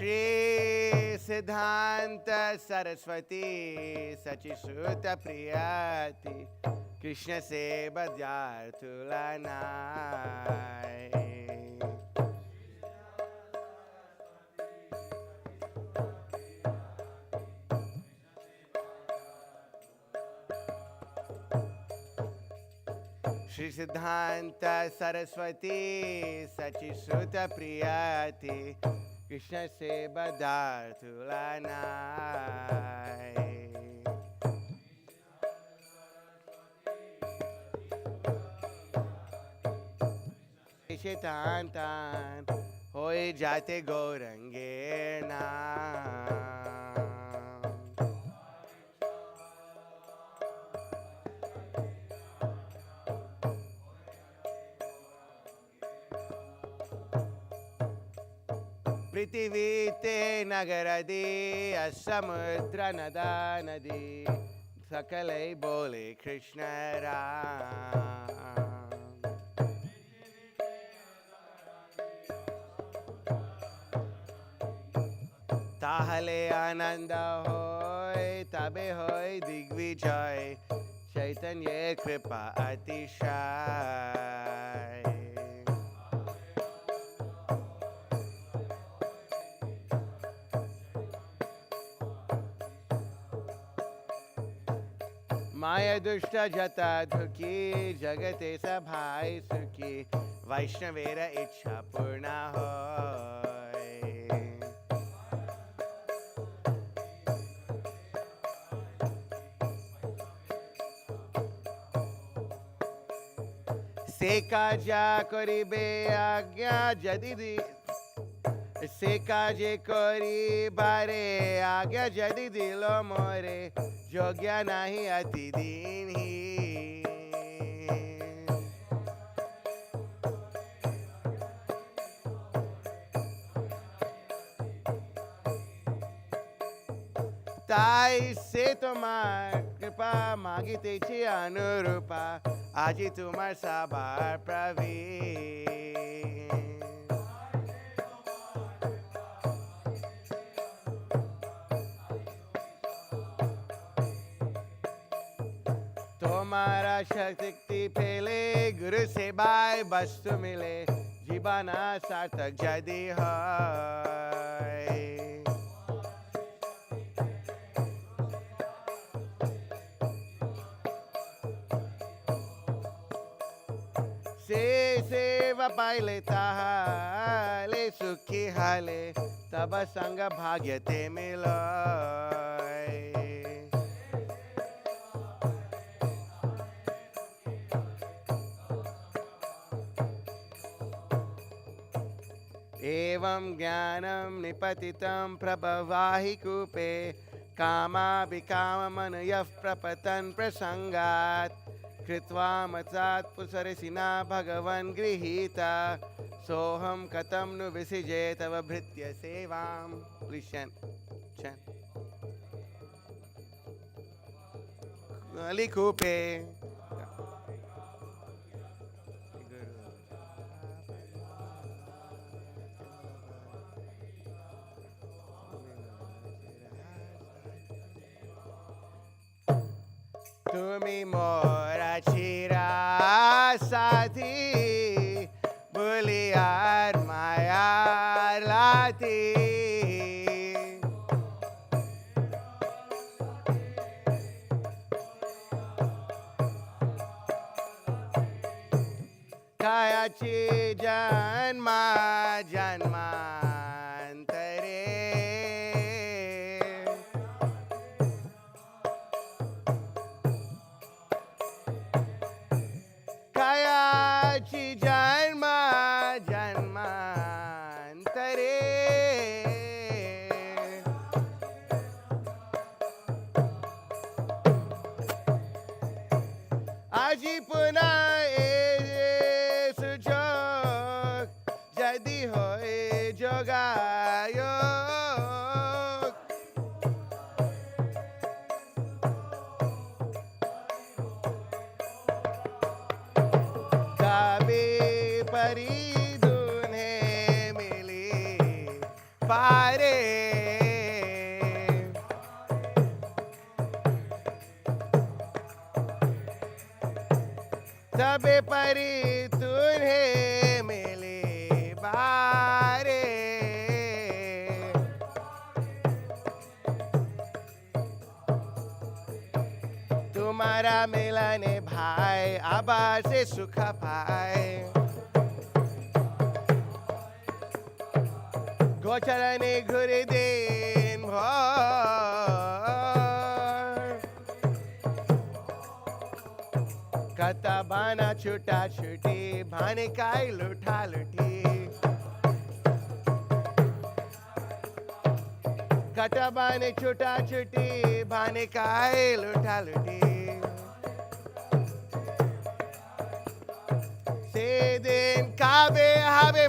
श्री सिद्धांत सरस्वती सचिश्रुत प्रियति कृष्ण से बजार तुलनाय। श्री सिद्धांत सरस्वती सचिश्रुत प्रियति कृष्ण से बजार तुलनाय। तान तान होए जाते गौरंगे नाम। पृथ्वी ते नगरदी असमुद्र नदा नदी सकलै बोले कृष्ण राम। ताहले आनंद होय तबे होय दिग्विजय चैतन्य कृपा अतिशय। माया दुष्ट जता दुखी जगते सभाय सुखी वैष्णवेर इच्छा पूर्ण होय। से काजा करिबे आज्ञा जदि से काजे करी बारे आज्ञा जदि दिलो मोरे जोग्या नाही अति दीन ही। ताई से तुम्हार कृपा मागिते छी अनुरूपा आजी तुम्हार साबार प्रवीण। तुम्हारा शक्ति फैले गुरु से बाय वस्तु मिले जीवाना सार्थक जदि है। सेवा पाइले ताहाले सुखी हाले तब संग भाग्य ते मिलो। एवं ज्ञानं निपतितं प्रभवाहि कूपे कामाभिकाममनयः प्रपतन् प्रसंगात् कृत्वा मत्सात् पुसरसिना भगवन् गृहीता सोऽहं कथं नु विसिजे तव भृत्य सेवां। लिकूपे तुमी मोरा चिरा साथी बुलियार मायार लाती। कायाची जन्मा जन्मांतरे कायाची जन्मा जन्मांतरे आजी पुन्हा सुजोग जदि होय जोगायोग। काबे परी दुने मिली पारे सबे परी तुम्हें मिले बारे, तुम्हारा मिलन भाई आबा से सुख पाए, गोचरने घुरे दिन भर, कता बाना छूटा छूटी भाने काई लुठा लुठी, कटा बाने छूटा छूटी भाने काई लुठा लुठी, से दिन काबे हाबे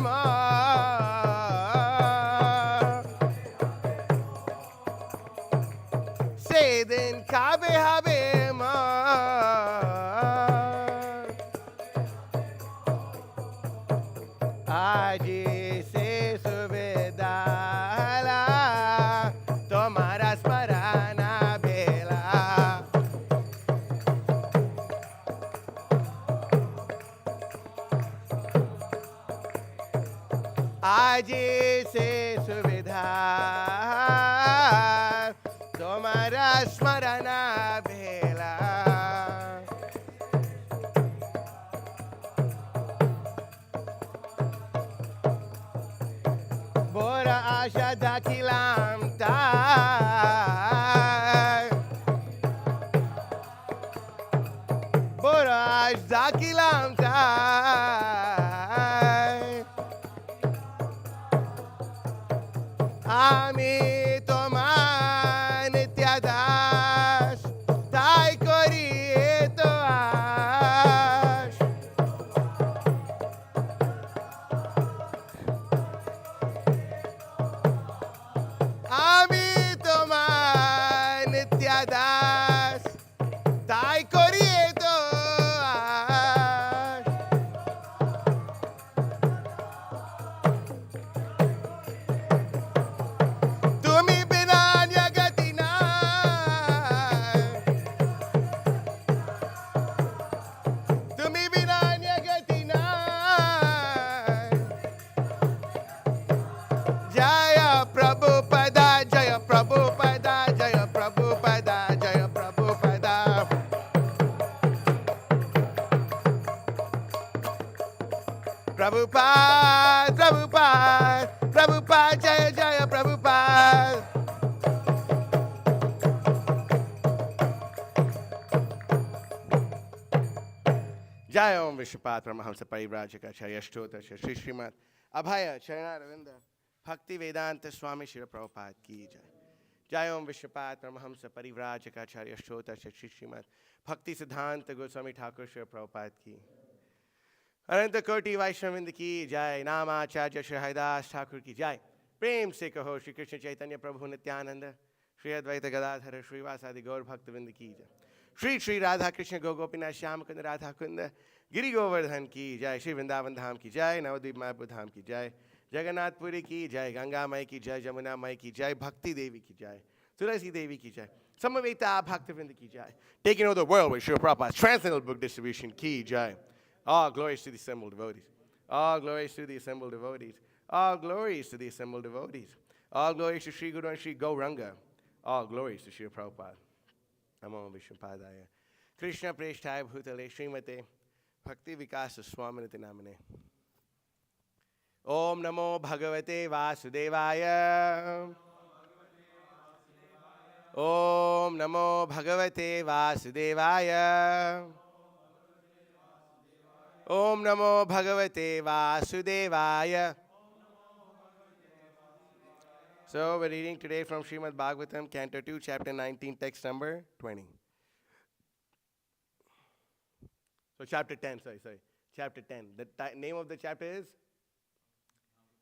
से दिन काबे हाबे आज से सुबेदाला तुम्हारा स्मरण भेला, आज से सुविधा तुम्हारा स्मरण भेला, बोरा आशा दाखिलाम बोरा आश दाखिलाम আমি তোমার নিত্যদাস, তাই করি তো আশ, আমি তোমার নিত্যদাস, তাই করি তো আশ, তুমি বিনা জগতি নাই, তুমি বিনা জগতি নাই, জয় প্রভু পদা, জয় প্রভু পদা, জয় প্রভু পদা, জয় প্রভু পদা, प्रभुपाद प्रभुपाद प्रभुपाद जय जय प्रभुपाद, जय ओम विश्वपाद परमहंस परिव्राजकाचार्य अष्टोत्तर श्री श्रीमद अभय चरणारविंद भक्ति वेदांत स्वामी श्री प्रभुपाद की जय। जय ओम विश्वपाद परमहंस परिव्राजकाचार्य अष्टोत्तर श्री श्रीमद भक्ति सिद्धांत गोस्वामी ठाकुर श्री प्रभुपाद की, अनंत कोटि वैष्णववृंद की जय। नामाचार्य श्री हरिदास ठाकुर की जय। प्रेम से कहो श्री कृष्ण चैतन्य प्रभु नित्यानंद श्री अद्वैत गदाधर श्रीवासादि गौर भक्तवृंद की जय। श्री श्री राधा कृष्ण गो गोपीनाथ श्याम कुंद राधा कुंद गिरि गोवर्धन की जय। श्री वृंदावन धाम की जय। नवद्वीप मायापुर धाम की जय। जगन्नाथपुरी की जय। गंगा माई की जय। जमुना माई की जय। भक्ति देवी की जय। तुलसी देवी की जय। समवेता भक्तवृंद की जय। Taking over the world with Srila Prabhupada's transcendental book distribution की जय। All glories to the assembled devotees. All glories to the assembled devotees. All glories to the assembled devotees. All glories to Sri Guru and Sri Gauranga. All glories to Sri Prabhupada. Namo Vishnupadaya. Krishna Preshthaya Bhutale Srimate Bhakti Vikasa Swaminati Namane. Om Namo Bhagavate Vasudevaya. Om Namo Bhagavate Vasudevaya. Om Namo Bhagavate Vasudevaya. So we're reading today from Srimad Bhagavatam, Canto 2, Chapter 19, text number 20. So chapter 10, chapter 10. The name of the chapter is?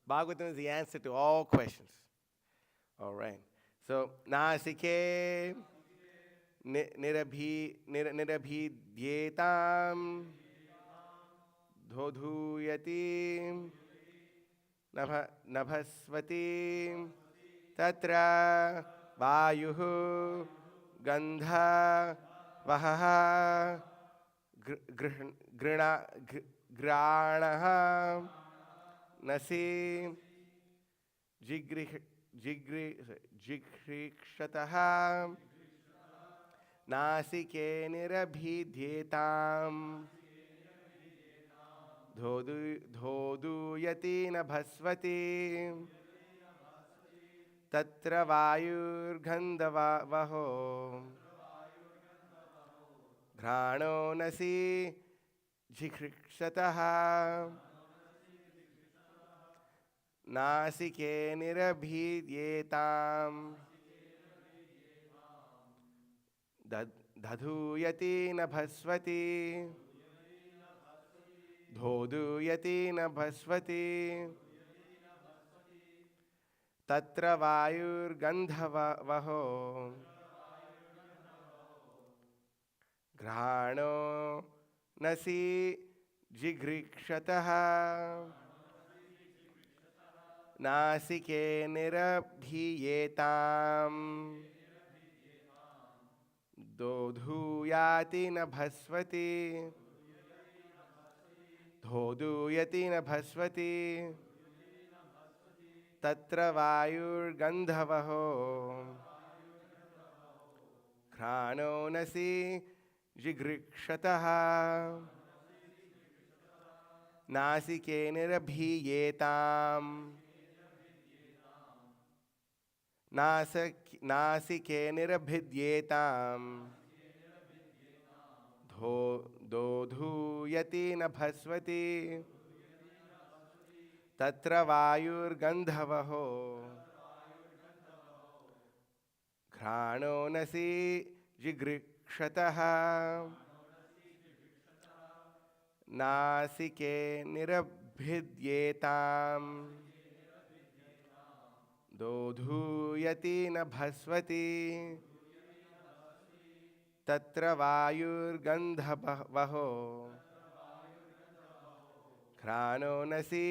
Bhagavatam is the answer to all questions. All right. So, Nasike Nirabhidyetam Dhodhuyati Nabhasvati Tatra Vayuhu Gandha Vahaha grana, granaha, nasi, jigri, jigri, jigrikshataha, नासिके निरभिध्येताम् धोदूयति न भस्वति तत्र वायुर्गन्धवहो घ्राणो नसि जिघृक्षतः नासिके निरभिध्येताम् दधूयति न भस्वति धोदूयति न भस्वति तत्र वायुर्गन्धवहो घ्राणो नसि जिघृक्षतः नासिके निरभियेताम् दोधूयाति न भस्वति धोदूयति न भस्वति तत्र वायुर्गन्धवहो घ्राणो नसि जिघृक्षतः नासिके निरभियेताम् नासिके निरभिद्येताम् दोधूयति न भस्वति तत्र वायुर्गन्धवहो घ्राणो नसि जिघृक्षतः नासिके निरभिद्येताम् दोधूयति न भस्वति तत्र वायुर्गन्धवहो घ्राणो नसि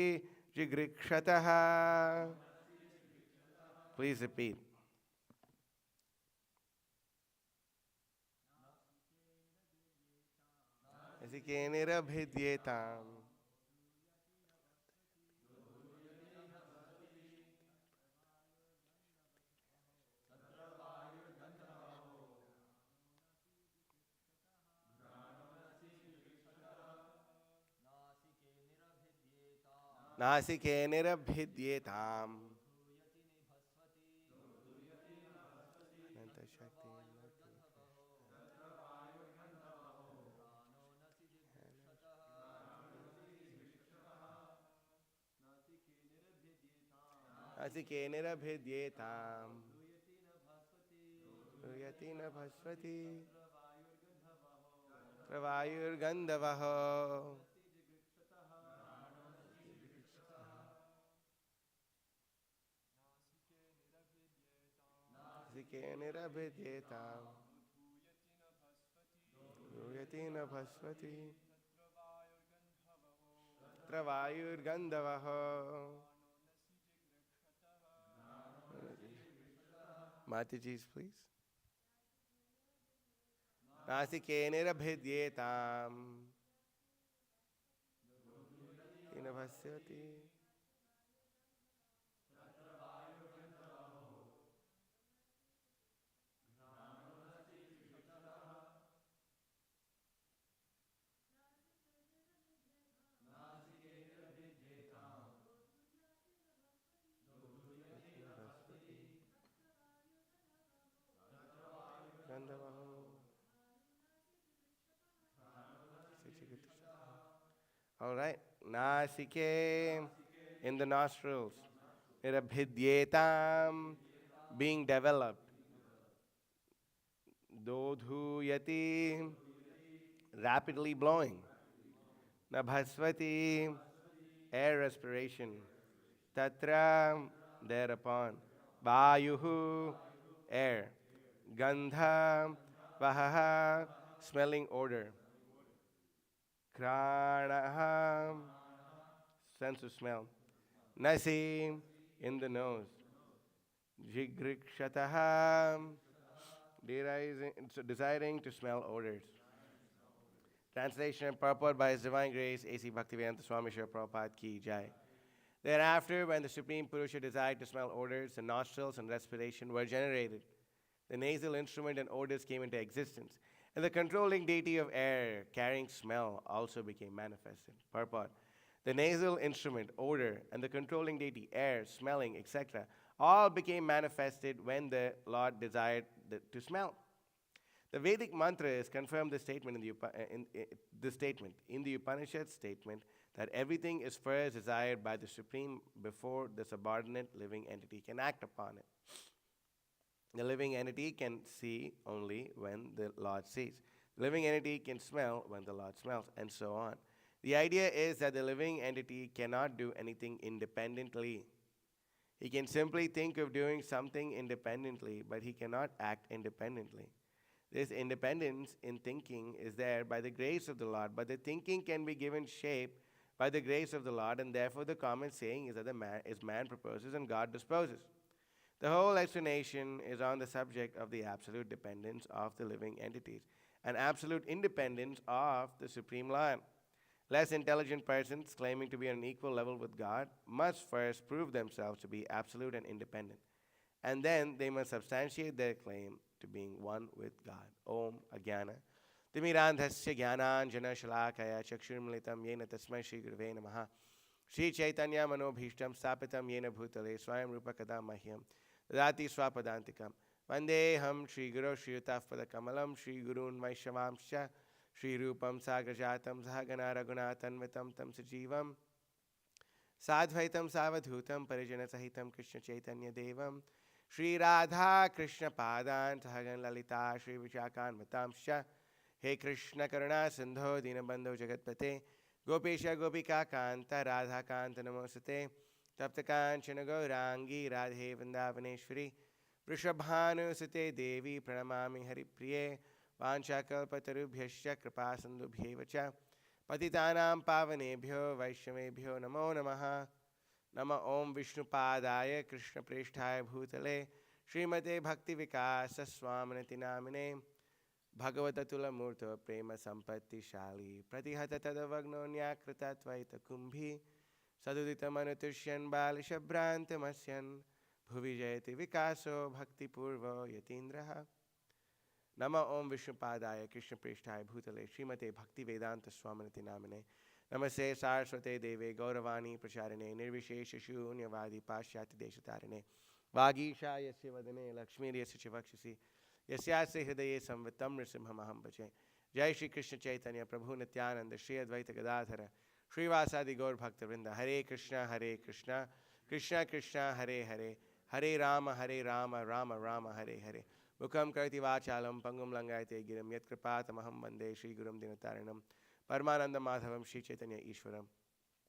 जिघृक्षतः. Please repeat. नासिके निरभिद्येताम् नासिके निरभिद्येताम् नासिके निरभिद्येताम् दोधूयति न भस्वति वायुर्गन्धवः नासिके निरभिद्येताम् दोधूयति न भस्वति तत्र वायुर्गन्धवः Mataji's, please. नासिके निरभिद्येताम् न भस्यति All right. Nasike in the nostrils. Nirabhidyetam, being developed. Dodhuyati, rapidly blowing. Nabhasvati, air respiration. Tatra, thereupon. Vayuhu, air. Gandha, vahaha, smelling odor. Kranaha, sense of smell. Nasi, in the nose. Jigrikshataha, desiring to smell odors. Translation and purport by His Divine Grace, A.C. Bhaktivedanta Swami Srila Prabhupada Ki Jai. Thereafter, when the Supreme Purusha desired to smell odors, the nostrils and respiration were generated. The nasal instrument and odors came into existence, and the controlling deity of air carrying smell also became manifested. Purport. The nasal instrument, odor, and the controlling deity, air, smelling, etc., all became manifested when the Lord desired to smell. The Vedic mantras confirm the statement in the Upanishad statement that everything is first desired by the Supreme before the subordinate living entity can act upon it. The living entity can see only when the Lord sees. The living entity can smell when the Lord smells, and so on. The idea is that the living entity cannot do anything independently. He can simply think of doing something independently, but he cannot act independently. This independence in thinking is there by the grace of the Lord, but the thinking can be given shape by the grace of the Lord, and therefore the common saying is that man proposes and God disposes. The whole explanation is on the subject of the absolute dependence of the living entities and absolute independence of the Supreme Lord. Less intelligent persons claiming to be on an equal level with God must first prove themselves to be absolute and independent, and then they must substantiate their claim to being one with God. Om Ajnana Timirandhasya Jnananjana Shalakaya Chakshurmilitam Yena Tasmai Shri Gurave Namaha Shri Chaitanya Manobhishtam Stapitam Yena Bhutale Swayam Rupa Kada Mahyam Dadati Swapadantikam Vandeham Shri Guru Shri Utafpada Kamalam Shri Gurun Vaishavamsha Shri Rupam Sagrajatam Sahagana Raghunatanvitam Tam Sajivam Sadvaitam Savadhutam Parijana Sahitam Krishna Chaitanya Devam Shri Radha Krishna Padan Sahagan Lalita Shri Vichakan Matamsha He Krishna Karuna Sindho Dinabandho Jagatpate Gopesha Gopika Kanta Radha Kanta Namosate Taptakanchana Gaurangi Radhe Vrindavaneshwari Vrishabhanu Sate Devi Pranamami Haripriye Vanchakalpatarubhyasya Kripasandubhyevacha Patitanam Pavanebhyo Vaishnavebhyo Namo Namaha Nama Om Vishnupadaya Krishna Preshthaya Bhutale Srimate Bhakti Vikasa Swaminati Namine Bhagavatatulla Murto Prema Sampatti Shali Pratihata Tadavagno Nyakrita Tvaita Kumbhi Sadudita Manutushyan Balishabhranta Masyan Bhuvijayati Vikaso Bhakti Purvo Yatindraha Nama Om Vishnupadaya Krishna Preshthaya Bhutale Srimate Bhakti Vedanta Swaminati Namine Namaste Saraswate Deve Gauravani Pracharine Nirvishesha Shunyavadi Pashyati Deshatarine Vagisha Yasya Vadane Lakshmi Yasya Chivakshisi Yasyasya Hridaye Samvitam Nrisimhamaham Bhaje Jai Shri Krishna Chaitanya Prabhu Nityananda Shri Advaita Gadadhara Shri Vasadi Gaur Bhakta Vrinda Hare Krishna Krishna Krishna Hare Hare Hare Rama Rama Rama Hare Hare Mukam Karti Vachalam Pangum Langayate Giram Yat Kripatamaham Bande Shri Gurum Dinataranam Paramananda Madhavam Shri Chaitanya Ishwaram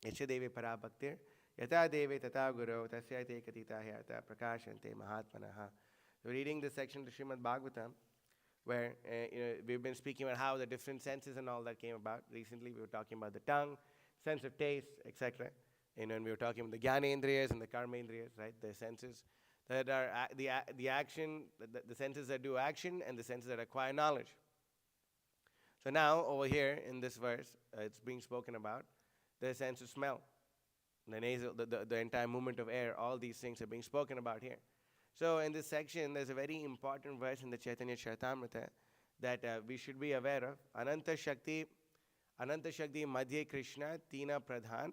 Yasya Deve Parabhaktir Yata Deve Tata Guru Tasyate Katita Hyata Prakashante Mahatmanaha. We're reading this section to Srimad Bhagavatam where we've been speaking about how the different senses and all that came about. Recently we were talking about the tongue, sense of taste, etc. And we were talking about the Jnanendriyas and the Karmendriyas, right? The senses that are the action, the senses that do action and the senses that acquire knowledge. So now, over here in this verse, it's being spoken about the sense of smell, the nasal, the entire movement of air, all these things are being spoken about here. So in this section, there's a very important verse in the Chaitanya Charitamrita that we should be aware of. Ananta Shakti Madhye Krishna Tina Pradhan,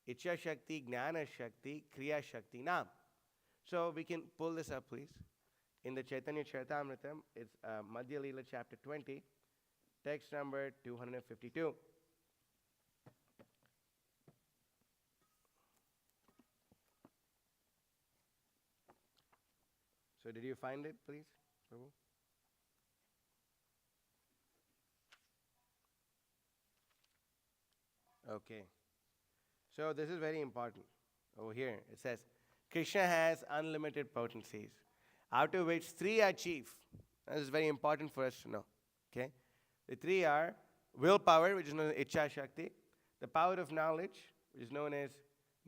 Icha Shakti, Gnana Shakti, Kriya Shakti Nam. So we can pull this up, please. In the Chaitanya Charitamrita, it's Madhya Leela chapter 20. Text number 252. So did you find it, please, Prabhu? Okay. So this is very important. Over here, it says, Krishna has unlimited potencies, out of which three are chief. This is very important for us to know. Okay? The three are willpower, which is known as Icha Shakti, the power of knowledge, which is known as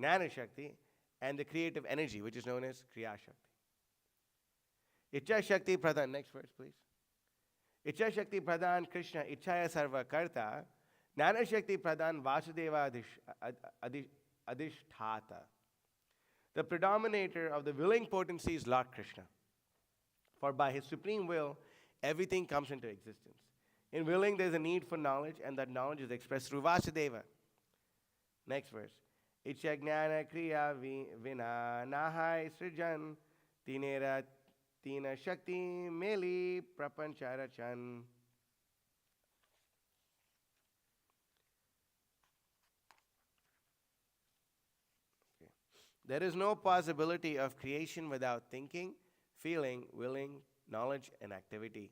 Jnana Shakti, and the creative energy, which is known as Kriya Shakti. Icha Shakti Pradhan. Next verse, please. Icha Shakti Pradhan Krishna Ichaya Sarva Karta, Jnana Shakti Pradhan Vasudeva Adhisthata. The predominator of the willing potency is Lord Krishna. For by his supreme will, everything comes into existence. In willing, there is a need for knowledge, and that knowledge is expressed through Vasudeva. Next verse. Icha Jnana Kriya Vina Nahai Srijan Tinera Tina Shakti Meli Prapancharachan. There is no possibility of creation without thinking, feeling, willing, knowledge, and activity.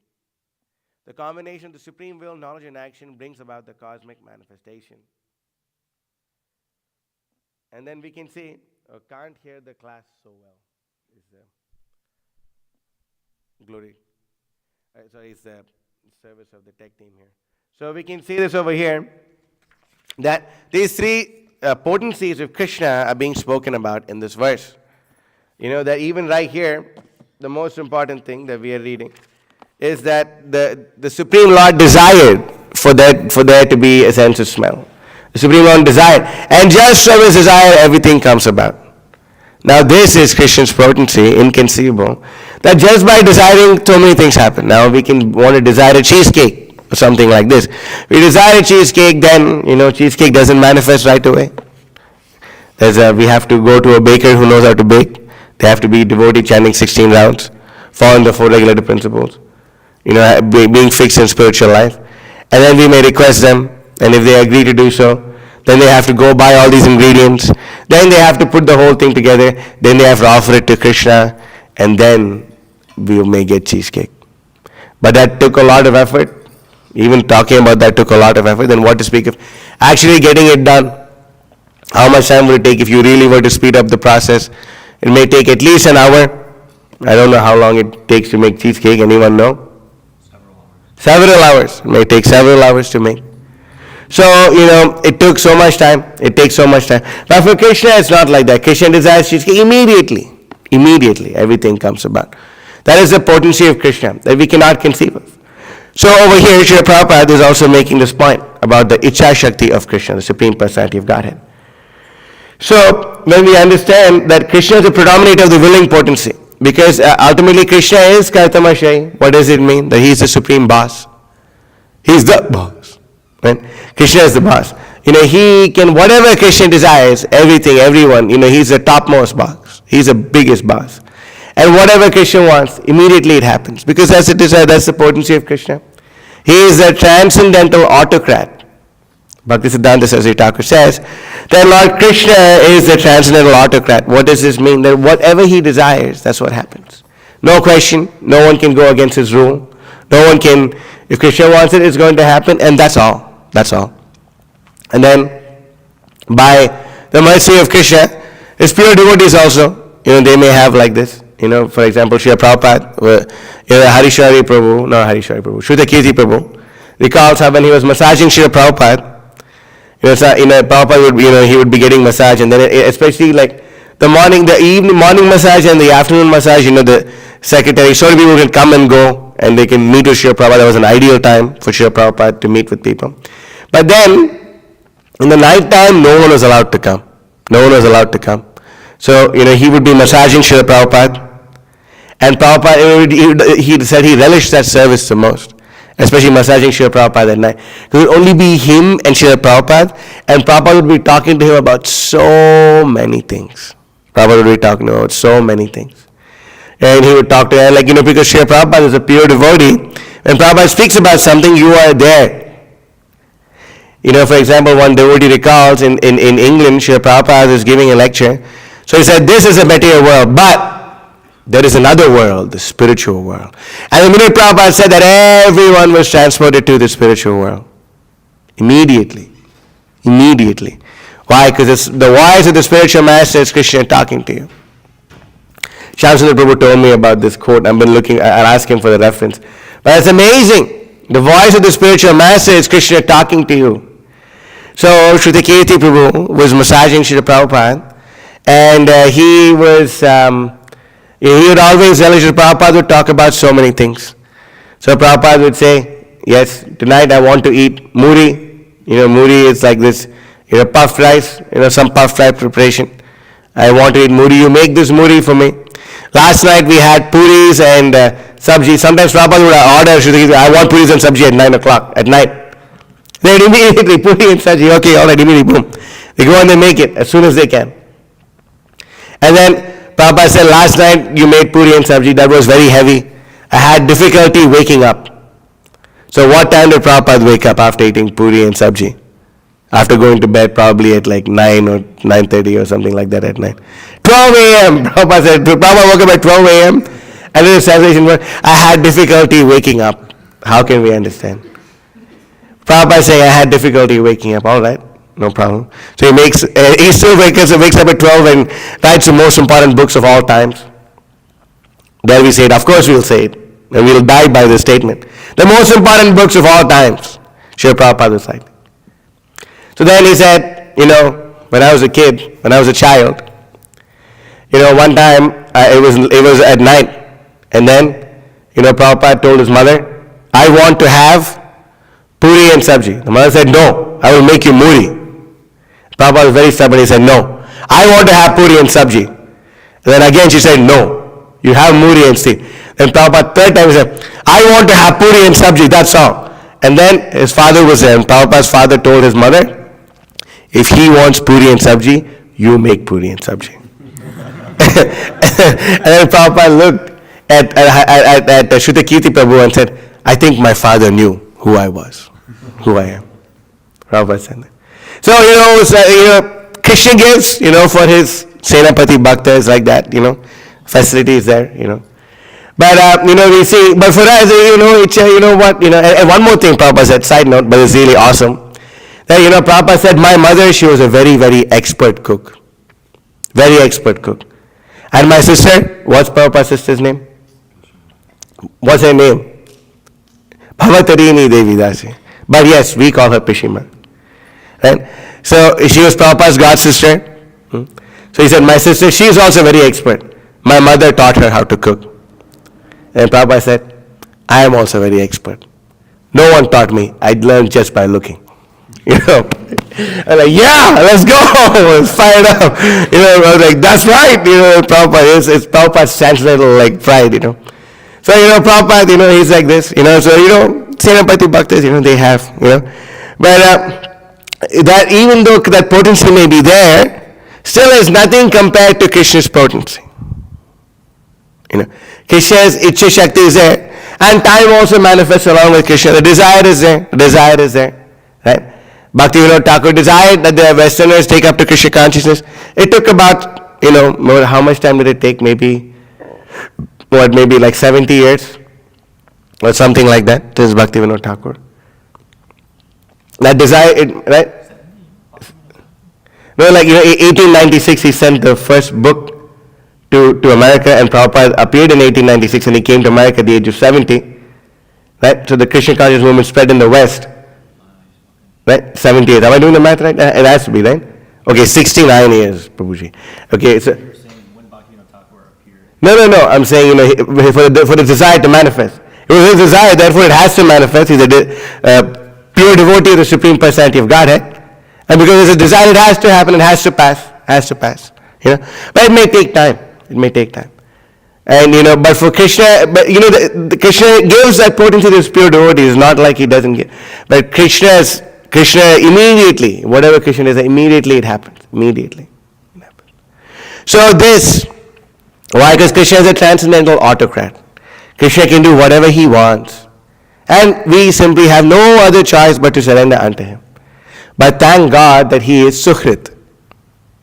The combination of the supreme will, knowledge, and action brings about the cosmic manifestation. And then we can see, can't hear the class so well. Is glory. Sorry, it's the service of the tech team here. So we can see this over here, that these three potencies of Krishna are being spoken about in this verse. You know that even right here, the most important thing that we are reading is that the Supreme Lord desired for there to be a sense of smell. The Supreme Lord desired. And just from his desire, everything comes about. Now this is Krishna's potency, inconceivable. That just by desiring, so many things happen. Now we can want to desire a cheesecake or something like this. We desire a cheesecake, then, cheesecake doesn't manifest right away. We have to go to a baker who knows how to bake. They have to be devotee chanting 16 rounds, following the 4 regulative principles, being fixed in spiritual life. And then we may request them, and if they agree to do so, then they have to go buy all these ingredients. Then they have to put the whole thing together. Then they have to offer it to Krishna, and then we may get cheesecake. But that took a lot of effort. Even talking about that took a lot of effort. Then what to speak of actually getting it done? How much time would it take if you really were to speed up the process? It may take at least an hour. I don't know how long it takes to make cheesecake. Anyone know? Several hours. It may take several hours to make. So, it took so much time. It takes so much time. But for Krishna, it's not like that. Krishna desires cheesecake immediately. Immediately, everything comes about. That is the potency of Krishna that we cannot conceive of. So over here, Srila Prabhupada is also making this point about the Icha Shakti of Krishna, the Supreme Personality of Godhead. So when we understand that Krishna is the predominator of the willing potency, because ultimately Krishna is Kartamashay, what does it mean? That he is the supreme boss. He is the boss. Right? Krishna is the boss. He can, whatever Krishna desires, everything, everyone, he's the topmost boss. He's the biggest boss. And whatever Krishna wants, immediately it happens. Because that's the desire, that's the potency of Krishna. He is a transcendental autocrat. Bhaktisiddhanta Saraswati Thakur says that Lord Krishna is the transcendental autocrat. What does this mean? That whatever he desires, that's what happens. No question, no one can go against his rule. No one can, if Krishna wants it, it's going to happen, and that's all. That's all. And then, by the mercy of Krishna, his pure devotees also, they may have like this. For example, Srila Prabhupada, Harishwari Prabhu, Shrutakirti Prabhu, recalls how when he was massaging Srila Prabhupada, Prabhupada would, he would be getting massage, and then especially like the morning massage and the afternoon massage, the secretary, so many people can come and go, and they can meet with Srila Prabhupada. That was an ideal time for Srila Prabhupada to meet with people. But then, in the night time, no one was allowed to come. No one was allowed to come. So, he would be massaging Srila Prabhupada, and Prabhupada, he said he relished that service the most, especially massaging Srila Prabhupada at night. It would only be him and Srila Prabhupada, and Prabhupada would be talking to him about so many things. Prabhupada would be talking about so many things. And he would talk to her, because Srila Prabhupada is a pure devotee. When Prabhupada speaks about something, you are there. For example, one devotee recalls in England, Srila Prabhupada is giving a lecture. So he said, this is a material world, but there is another world, the spiritual world. And the minute Prabhupada said that, everyone was transported to the spiritual world. Immediately. Why? Because it's the voice of the spiritual master is Krishna talking to you. Shyamsundar Prabhu told me about this quote. I've been looking, I'll ask him for the reference. But it's amazing. The voice of the spiritual master is Krishna talking to you. So Shrutakirti Prabhu was massaging Srila Prabhupada, and he would always relish Prabhupada would talk about so many things. So Prabhupada would say, yes, tonight I want to eat muri. Muri is like this, puffed rice, some puffed rice preparation. I want to eat muri. You make this muri for me. Last night we had puris and sabji. Sometimes Prabhupada would order, I want puris and sabji at 9 o'clock at night. They immediately, puri and sabji, okay, all right, immediately, boom. They go and they make it as soon as they can. And then Prabhupada said, last night you made puri and sabji, that was very heavy. I had difficulty waking up. So what time did Prabhupada wake up after eating puri and sabji? After going to bed probably at like 9 or 9:30 or something like that at night. 12 a.m. Prabhupada said, Prabhupada woke up at 12 a.m. and then the translation was, I had difficulty waking up. How can we understand? Prabhupada saying, I had difficulty waking up. All right, no problem. So he still wakes up at 12 and writes the most important books of all times. There we say it. Of course we'll say it. And we'll die by this statement. The most important books of all times. Srila Prabhupada was like. So then he said, when I was a kid, when I was a child, one time it was at night, and then, Prabhupada told his mother, I want to have puri and sabji. The mother said, no, I will make you muri. Prabhupada was very stubborn. He said, no, I want to have puri and sabji. And then again she said, no, you have muri and steam. Then Prabhupada third time he said, I want to have puri and sabji, that's all. And then his father was there, and Prabhupada's father told his mother, if he wants puri and sabji, you make puri and sabji. And then Prabhupada looked at Shruta Kirti Prabhu and said, I think my father knew who I was, who I am. Prabhupada said that. So, Krishna gives, for his Senapati Bhaktas like that, facilities there, But, we see, but for us, it's, and one more thing Prabhupada said, side note, but it's really awesome. That, Prabhupada said, my mother, she was a very, very expert cook. Very expert cook. And my sister, what's Prabhupada's sister's name? What's her name? Bhavatarini Devi Dasi. But yes, we call her Pishima. Right? So she was Prabhupada's god sister. So he said, my sister, she is also very expert. My mother taught her how to cook. And Prabhupada said, I am also very expert. No one taught me. I learned just by looking. I'm like, yeah, let's go. Let's fire it up. I was like, that's right. Prabhupada, it's Prabhupada's transcendental like pride, So, Prabhupada, he's like this, so, Senapati Bhaktas, they have, But that even though that potency may be there, still is nothing compared to Krishna's potency. Krishna's Ichcha Shakti is there. And time also manifests along with Krishna. The desire is there. The desire is there. Right? Bhaktivinoda Thakur desired that the Westerners take up to Krishna consciousness. It took about, how much time did it take? Maybe like 70 years? Or something like that. This is Bhaktivinoda Thakur. That desire, right? No, 1896 he sent the first book to America, and Prabhupada appeared in 1896 and he came to America at the age of 70. Right? So the Krishna consciousness movement spread in the West. Right? 78. Am I doing the math right? It has to be, right? Okay, 69 years, Prabhuji. Okay, so... You're saying when Bhaktivinoda Thakur appeared. No. I'm saying, for the desire to manifest. It was his desire, therefore it has to manifest. He's a pure devotee of the Supreme Personality of Godhead. And because it's a desire, it has to happen, it has to pass. But it may take time. And, but for Krishna, the Krishna gives that potency to his pure devotees, not like he doesn't give. But Krishna immediately, whatever Krishna is, immediately it happens. So this, why? Because Krishna is a transcendental autocrat. Krishna can do whatever he wants. And we simply have no other choice but to surrender unto him. But thank God that he is Sukhrit.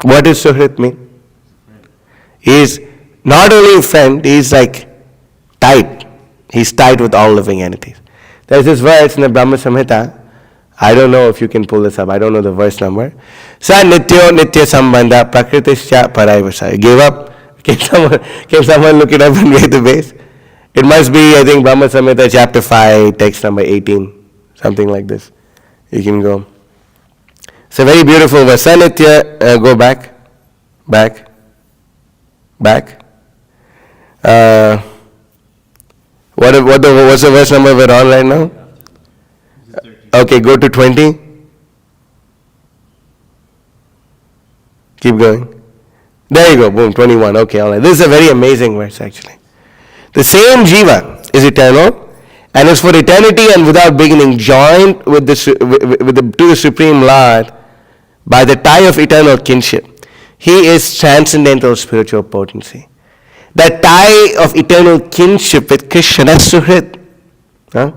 What does Sukhrit mean? He is not only a friend, he is like tight. He's tight with all living entities. There's this verse in the Brahma Samhita. I don't know if you can pull this up. I don't know the verse number. Sa nityo nitya sambandha prakritischa paraivasa. Gave up. Can someone look it up and read the base? It must be, I think, Brahma Samhita chapter 5, text number 18. Something like this. You can go. It's a very beautiful verse. Sa nitya, go back. What's the verse number we're on right now? Okay, go to 20. Keep going. There you go, boom, 21. Okay, all right. This is a very amazing verse actually. The same Jiva is eternal and is for eternity and without beginning joined to the Supreme Lord by the tie of eternal kinship. He is transcendental spiritual potency. That tie of eternal kinship with Krishna, that's Suhrit. Huh?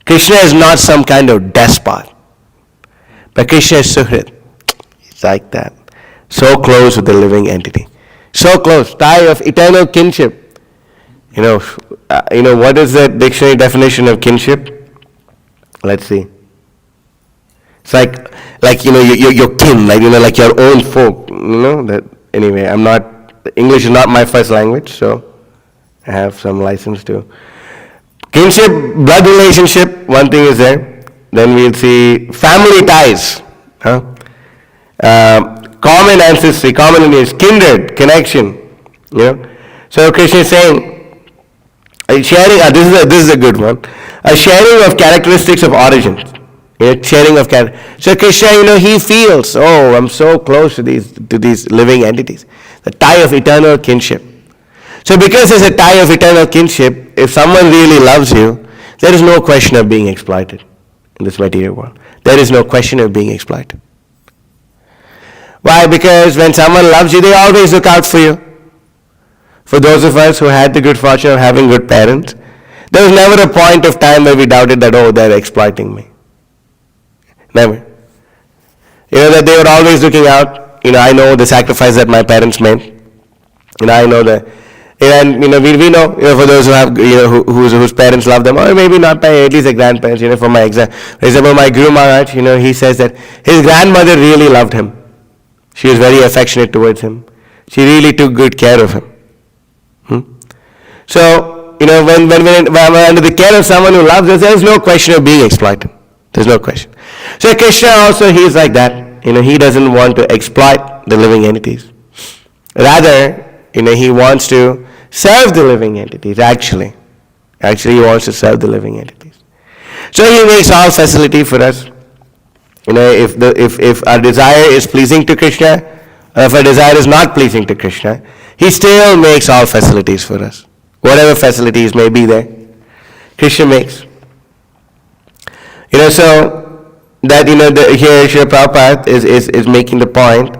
Krishna is not some kind of despot. But Krishna is Suhrit. It's like that. So close with the living entity. So close. Tie of eternal kinship. You know, what is the dictionary definition of kinship? Let's see. It's like your kin, like your own folk. That anyway. English is not my first language, so I have some license to. Kinship, blood relationship. One thing is there. Then we'll see family ties. Common ancestry, common lineage, kindred, connection. So Krishna is saying, sharing. This is a good one. A sharing of characteristics of origin. Sharing of character. So Krishna, he feels, I'm so close to these living entities. The tie of eternal kinship. So because there's a tie of eternal kinship, if someone really loves you, there is no question of being exploited in this material world. There is no question of being exploited. Why? Because when someone loves you, they always look out for you. For those of us who had the good fortune of having good parents, there was never a point of time where we doubted that, they're exploiting me. Never. That they were always looking out. I know the sacrifice that my parents made. I know that. And, we know, for those who have, whose parents love them, or maybe not, at least the grandparents, for my for example, my Guru Maharaj, he says that his grandmother really loved him. She was very affectionate towards him. She really took good care of him. So, when under the care of someone who loves us, there is no question of being exploited. There's no question. So Krishna also, he is like that. He doesn't want to exploit the living entities. Rather, he wants to serve the living entities, actually. Actually, he wants to serve the living entities. So he makes all facility for us. If our desire is pleasing to Krishna, or if our desire is not pleasing to Krishna, he still makes all facilities for us. Whatever facilities may be there, Krishna makes. So that here Srila Prabhupada is making the point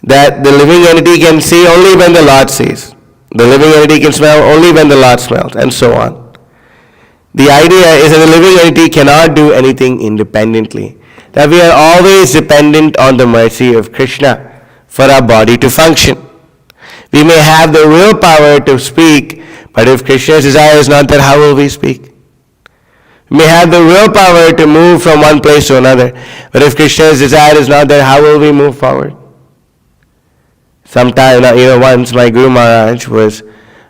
that the living entity can see only when the Lord sees. The living entity can smell only when the Lord smells, and so on. The idea is that the living entity cannot do anything independently. That we are always dependent on the mercy of Krishna for our body to function. We may have the willpower to speak, but if Krishna's desire is not there, how will we speak? We may have the willpower to move from one place to another, but if Krishna's desire is not there, how will we move forward? Sometime, once my Guru Maharaj was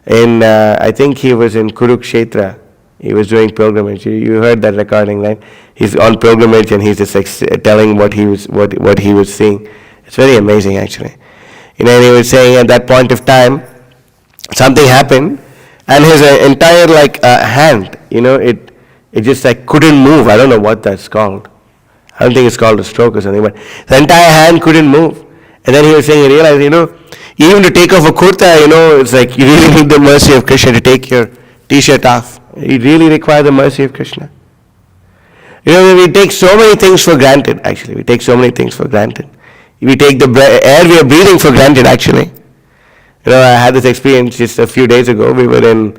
I think he was in Kurukshetra. He was doing pilgrimage. You heard that recording, right? He's on pilgrimage and he's just telling what he was seeing. It's very amazing, actually. And he was saying at that point of time, something happened, and his entire hand, it just couldn't move. I don't know what that's called. I don't think it's called a stroke or something, but the entire hand couldn't move. And then he was saying, he realized, even to take off a kurta, it's like you really need the mercy of Krishna to take your t-shirt off. You really require the mercy of Krishna. We take so many things for granted, actually. We take so many things for granted. We take the air we are breathing for granted, actually. I had this experience just a few days ago. We were in,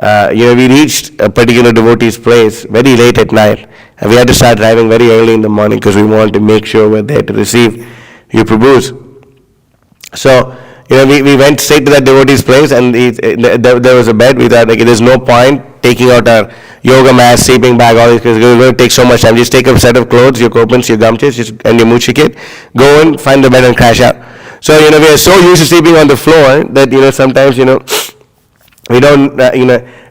we reached a particular devotee's place very late at night. And we had to start driving very early in the morning because we wanted to make sure we're there to receive your Prabhus. So, we went straight to that devotee's place, and there was a bed. We thought, there's no point taking out our yoga mat, sleeping bag, all this, because it's going to take so much time. Just take a set of clothes, your kopans, your gamchas, and your muchikit, go in, find the bed, and crash out. So, we are so used to sleeping on the floor that, sometimes, we don't,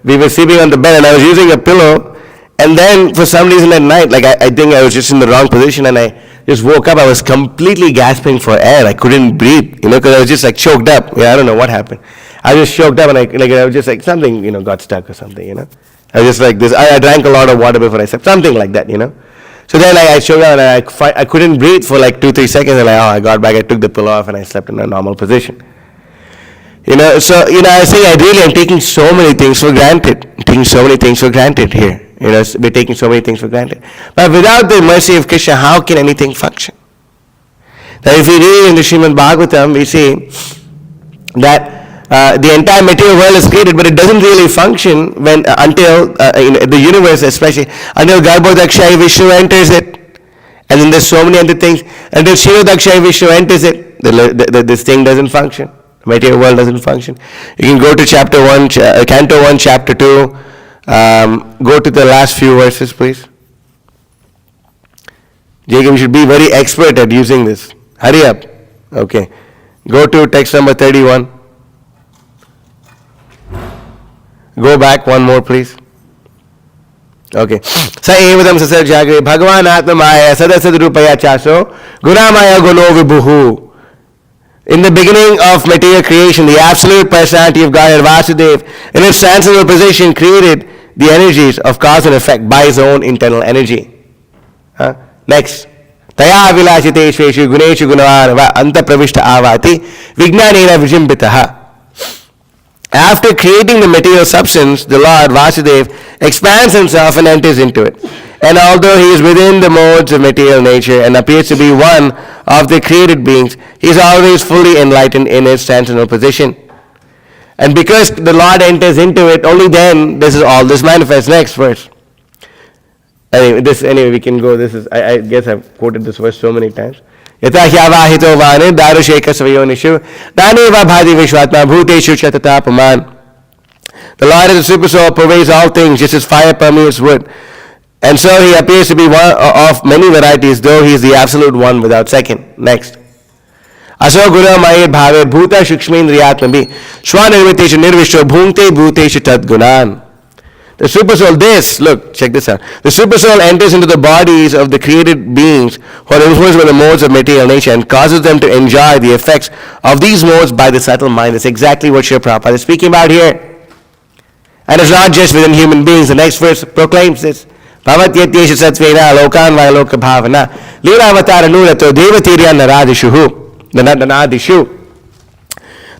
we were sleeping on the bed, and I was using a pillow, and then for some reason at night, I think I was just in the wrong position, and I just woke up. I was completely gasping for air. I couldn't breathe, because I was just choked up. I don't know what happened. I was just choked up and I was just like something, got stuck or something, I was just like this. I drank a lot of water before I slept, something like that, So then I choked up and I couldn't breathe for like 2-3 seconds. And I got back, I took the pillow off and I slept in a normal position. I say I really am taking so many things for granted. Taking so many things for granted here. We're taking so many things for granted. But without the mercy of Krishna, how can anything function? Now if we read in the Srimad Bhagavatam, we see that the entire material world is created, but it doesn't really function until the universe, especially until Garbhodakshaya Vishnu enters it, and then there's so many other things. Until Kshirodakshaya Vishnu enters it, this thing doesn't function. The material world doesn't function. You can go to chapter 1, Canto 1, chapter 2. Go to the last few verses, please. Jacob, you should be very expert at using this. Hurry up. Okay. Go to text number 31. Go back one more, please. Okay. Sa evatam sasar jagre Bhagavan Atmamaya Sadasad Rupaya Chaso Gunamaya Guno Vibhuhu. In the beginning of material creation, the absolute personality of Godhead Vasudev, in its transcendental position, created the energies of cause and effect by his own internal energy. Next. Taya vilasiteshveshu guneshu gunavan va anta pravishta avati vijnanena vijimbitaha. After creating the material substance, the Lord Vasudev expands himself and enters into it. And although he is within the modes of material nature and appears to be one of the created beings, he is always fully enlightened in his transcendental position. And because the Lord enters into it, only then this manifests. Next verse. Anyway, we can go. I guess I've quoted this verse so many times. Yata hyavahito vane darusheka svayonishu daneva bhadi vishwatma bhuteshu chatatapaman. The Lord is the super soul, pervades all things, just as fire permeates wood. And so he appears to be one of many varieties, though he is the absolute one without second. Next. Aso guna mayir bhave bhuta shukshmendriyatmabi swanirmiteshu nirvishto bhunte bhuteshu tadgunan. The super soul, check this out. The super soul enters into the bodies of the created beings who are influenced by the modes of material nature and causes them to enjoy the effects of these modes by the subtle mind. That's exactly what Srila Prabhupada is speaking about here. And it's not just within human beings. The next verse proclaims this. Bhavatyetesha satvena lokan vayaloka bhavana liravatara nurato devatirya naradishu.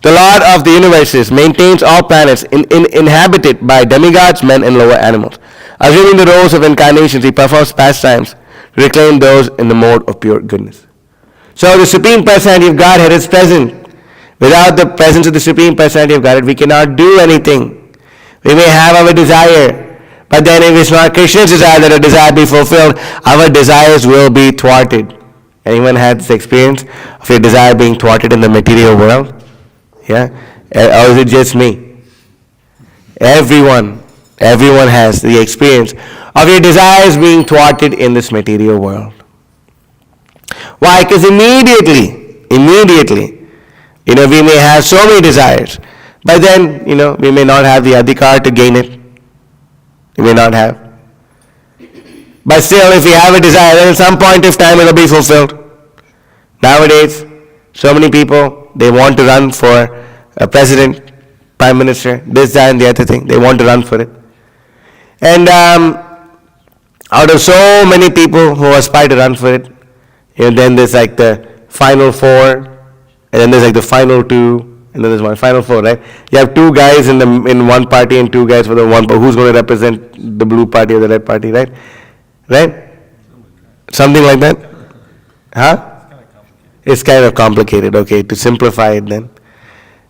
The Lord of the universes maintains all planets inhabited by demigods, men, and lower animals. Assuming the roles of incarnations, he performs pastimes to reclaim those in the mode of pure goodness. So the Supreme Personality of Godhead is present. Without the presence of the Supreme Personality of Godhead, we cannot do anything. We may have our desire, but then if it's not Krishna's desire that a desire be fulfilled, our desires will be thwarted. Anyone had this experience of your desire being thwarted in the material world? Yeah? Or is it just me? Everyone has the experience of your desires being thwarted in this material world. Why? Because immediately, we may have so many desires, but then, we may not have the adhikar to gain it. We may not have. But still, if we have a desire, then at some point of time it will be fulfilled. Nowadays, so many people, they want to run for a president, prime minister, this, that, and the other thing. They want to run for it. And out of so many people who aspire to run for it, then there's like the final four, and then there's like the final two, and then there's one final four, right? You have two guys in one party and two guys for the one party. Who's going to represent the blue party or the red party, right? Right? Something like that? Huh? It's kind of complicated. Okay, to simplify it then.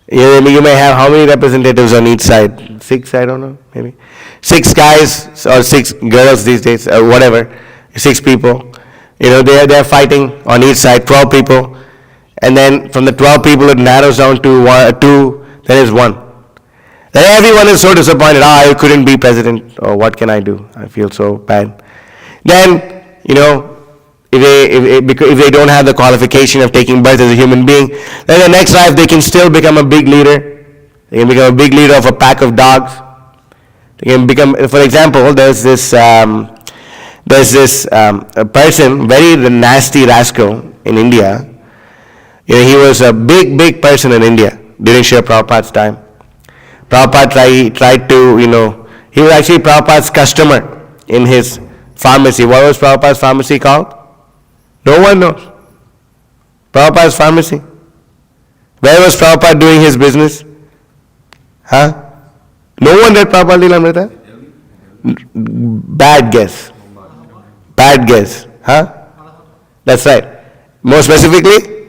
You may have how many representatives on each side? 6, I don't know, maybe. 6 guys or 6 girls these days, whatever. 6 people. They're fighting on each side, 12 people. And then from the 12 people it narrows down to 2, then there's 1. Then everyone is so disappointed. I couldn't be president. Or what can I do? I feel so bad. Then, if they don't have the qualification of taking birth as a human being, then the next life they can still become a big leader. They can become a big leader of a pack of dogs. They can become, for example, there's this a person, very nasty rascal in India. He was a big person in India during Srila Prabhupada's time. Prabhupada tried to, he was actually Prabhupada's customer in his pharmacy. What was Prabhupada's pharmacy called? No one knows. Prabhupada's pharmacy. Where was Prabhupada doing his business? Huh? No one read Prabhupada Lilamrita? Bad guess. Bad guess. Huh? That's right. More specifically,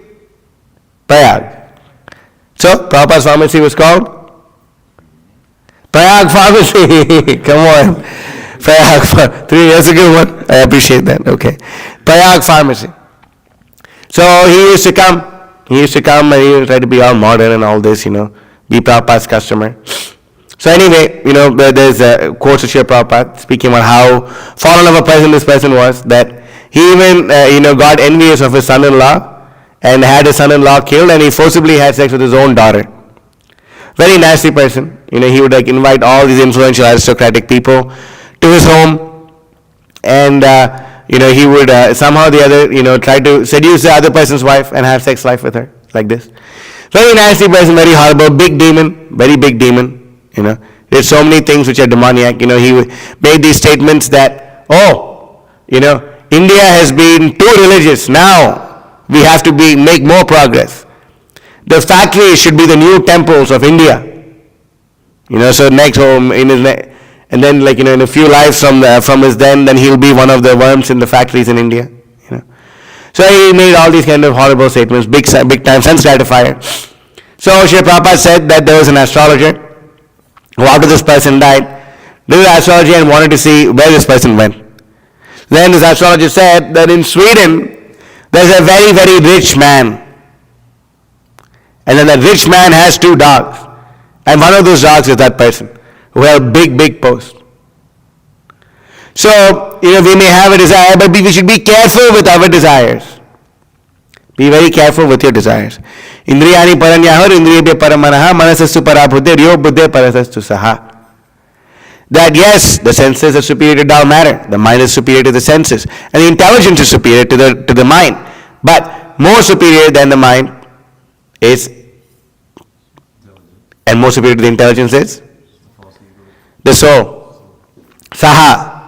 Prayag. So, Prabhupada's pharmacy was called Prayag Pharmacy. Come on. Prayag, 3 years ago, what? I appreciate that. Okay. Prayag Pharmacy. So, he used to come and he would try to be all modern and all this, be Prabhupada's customer. So anyway, there's a quote of Srila Prabhupada speaking about how fallen of a person this person was, that he even, got envious of his son-in-law and had his son-in-law killed, and he forcibly had sex with his own daughter. Very nasty person. He would invite all these influential aristocratic people to his home, and he would somehow or the other, try to seduce the other person's wife and have sex life with her, like this. Very nasty person, very horrible, big demon, very big demon. There's so many things which are demoniac. He made these statements that, India has been too religious. Now we have to make more progress. The factories should be the new temples of India. So next home in his and then in a few lives from his then he'll be one of the worms in the factories in India. So he made all these kind of horrible statements, big time sense gratifier. So Srila Prabhupada said that there was an astrologer who, after this person died, did astrology and wanted to see where this person went. Then this astrologer said that in Sweden there's a very, very rich man, and then that rich man has 2 dogs, and one of those dogs is that person who had a big, big post. So, we may have a desire, but we should be careful with our desires. Be very careful with your desires. Indriyani paranyahor indriyabhya paramanaha manasastu parabuddhe ryo buddhe parasastu saha. That yes, the senses are superior to dull matter. The mind is superior to the senses. And the intelligence is superior to the mind. But more superior than the mind is, and more superior to the intelligence is, the soul. Saha.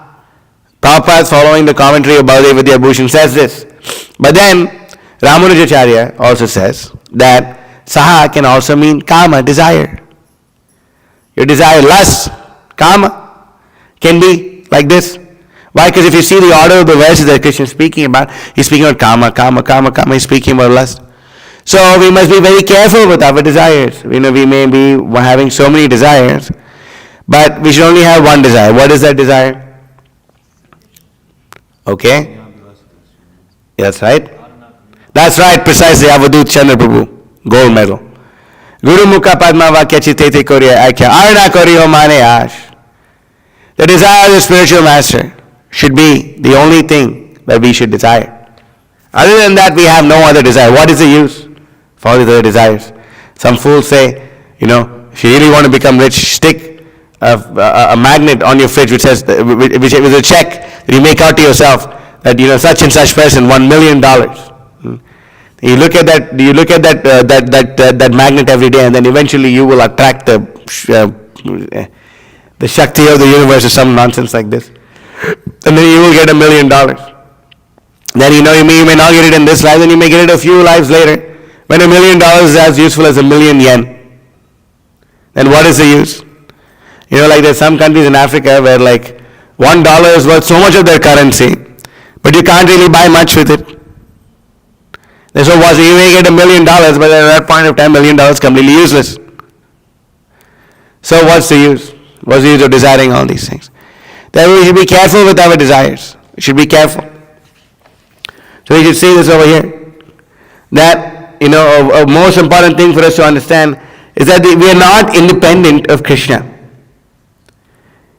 Prabhupada, following the commentary of Baladev Vidyabhushan, says this. But then, Ramanujacharya also says that Saha can also mean kama, desire. Your desire, lust, kama, can be like this. Why? Because if you see the order of the verses that Krishna is speaking about, he's speaking about kama, he's speaking about lust. So we must be very careful with our desires. We may be having so many desires, but we should only have one desire. What is that desire? Okay? That's right. That's right, precisely. Avadut Chandra Prabhu, gold medal. Guru Mukha Padma Vakya Chitete Koriya Akya Arna Koriyo Mane Ash. The desire of the spiritual master should be the only thing that we should desire. Other than that, we have no other desire. What is the use for all these other desires? Some fools say, if you really want to become rich, stick a magnet on your fridge which says, which is a check that you make out to yourself that such and such person $1 million. You look at that magnet every day, and then eventually you will attract the Shakti of the universe or some nonsense like this, and then you will get $1 million. Then you may not get it in this life, then you may get it a few lives later, when $1 million is as useful as 1,000,000 yen. Then what is the use? There's some countries in Africa where $1 is worth so much of their currency, but you can't really buy much with it. So you may get $1 million, but at that point of time, $1 million is completely useless. So what's the use? What's the use of desiring all these things? Then we should be careful with our desires. We should be careful. So we should see this over here. That, a most important thing for us to understand is that we are not independent of Krishna.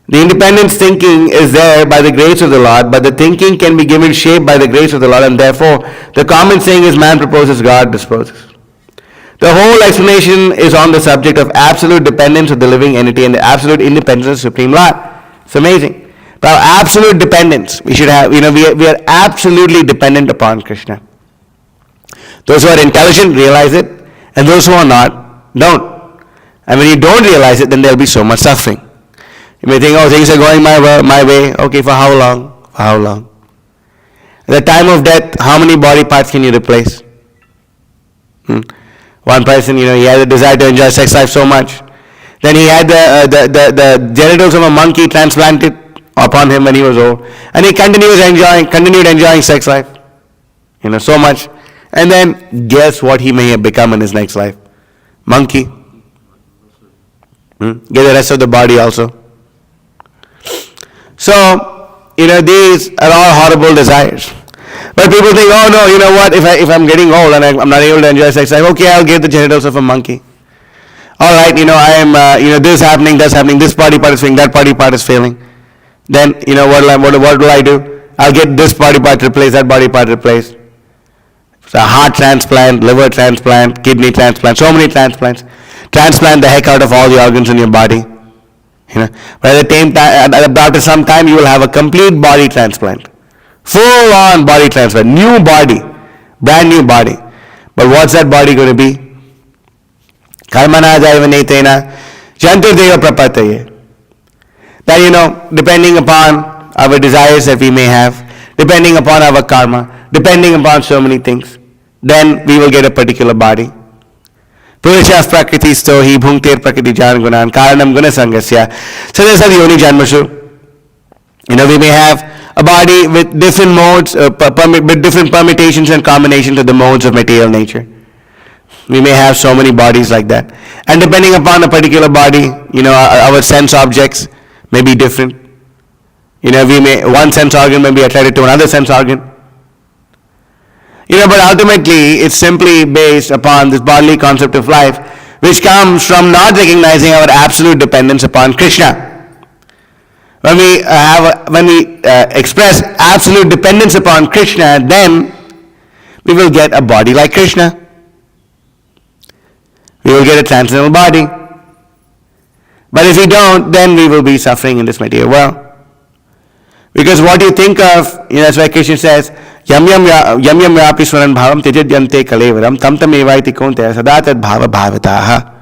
The independence thinking is there by the grace of the Lord, but the thinking can be given shape by the grace of the Lord, and therefore the common saying is man proposes, God disposes. The whole explanation is on the subject of absolute dependence of the living entity and the absolute independence of the Supreme Lord. It's amazing. But our absolute dependence, we should have, we are absolutely dependent upon Krishna. Those who are intelligent realize it, and those who are not, don't. And when you don't realize it, then there'll be so much suffering. You may think, oh, things are going my way. Okay, for how long? For how long? At the time of death, how many body parts can you replace? One person, he had a desire to enjoy sex life so much. Then he had the genitals of a monkey transplanted upon him when he was old. And he continued enjoying sex life. So much. And then guess what he may have become in his next life? Monkey. Get the rest of the body also. So, these are all horrible desires. But people think, oh no, you know what, if I'm getting old and I'm not able to enjoy sex life, okay, I'll get the genitals of a monkey. Alright, I am, this happening, this body part is failing, that body part is failing. Then, what will I do? I'll get this body part replaced, that body part replaced. So heart transplant, liver transplant, kidney transplant, so many transplants. Transplant the heck out of all the organs in your body. But at the same time, after some time, you will have a complete body transplant. Full-on body transplant. New body. Brand new body. But what's that body going to be? Karmana jaiva netena janturdeya prapataye. That, depending upon our desires that we may have, depending upon our karma, depending upon so many things, then we will get a particular body. Purusha prakriti sto hi bhunkter prakriti jan gunan karanam guna sangasya. So this is the yoni janmashu. We may have a body with different modes, with different permutations and combinations of the modes of material nature. We may have so many bodies like that. And depending upon a particular body, our sense objects may be different. One sense organ may be attracted to another sense organ. But ultimately, it's simply based upon this bodily concept of life, which comes from not recognizing our absolute dependence upon Krishna. When we express absolute dependence upon Krishna, then we will get a body like Krishna. We will get a transcendental body. But if we don't, then we will be suffering in this material world. Because what you think of, that's why Krishna says, Yam yam yapi swaran bhavam tejad yante kalevaram tam tam evaiti konte sadatad bhava bhavataha.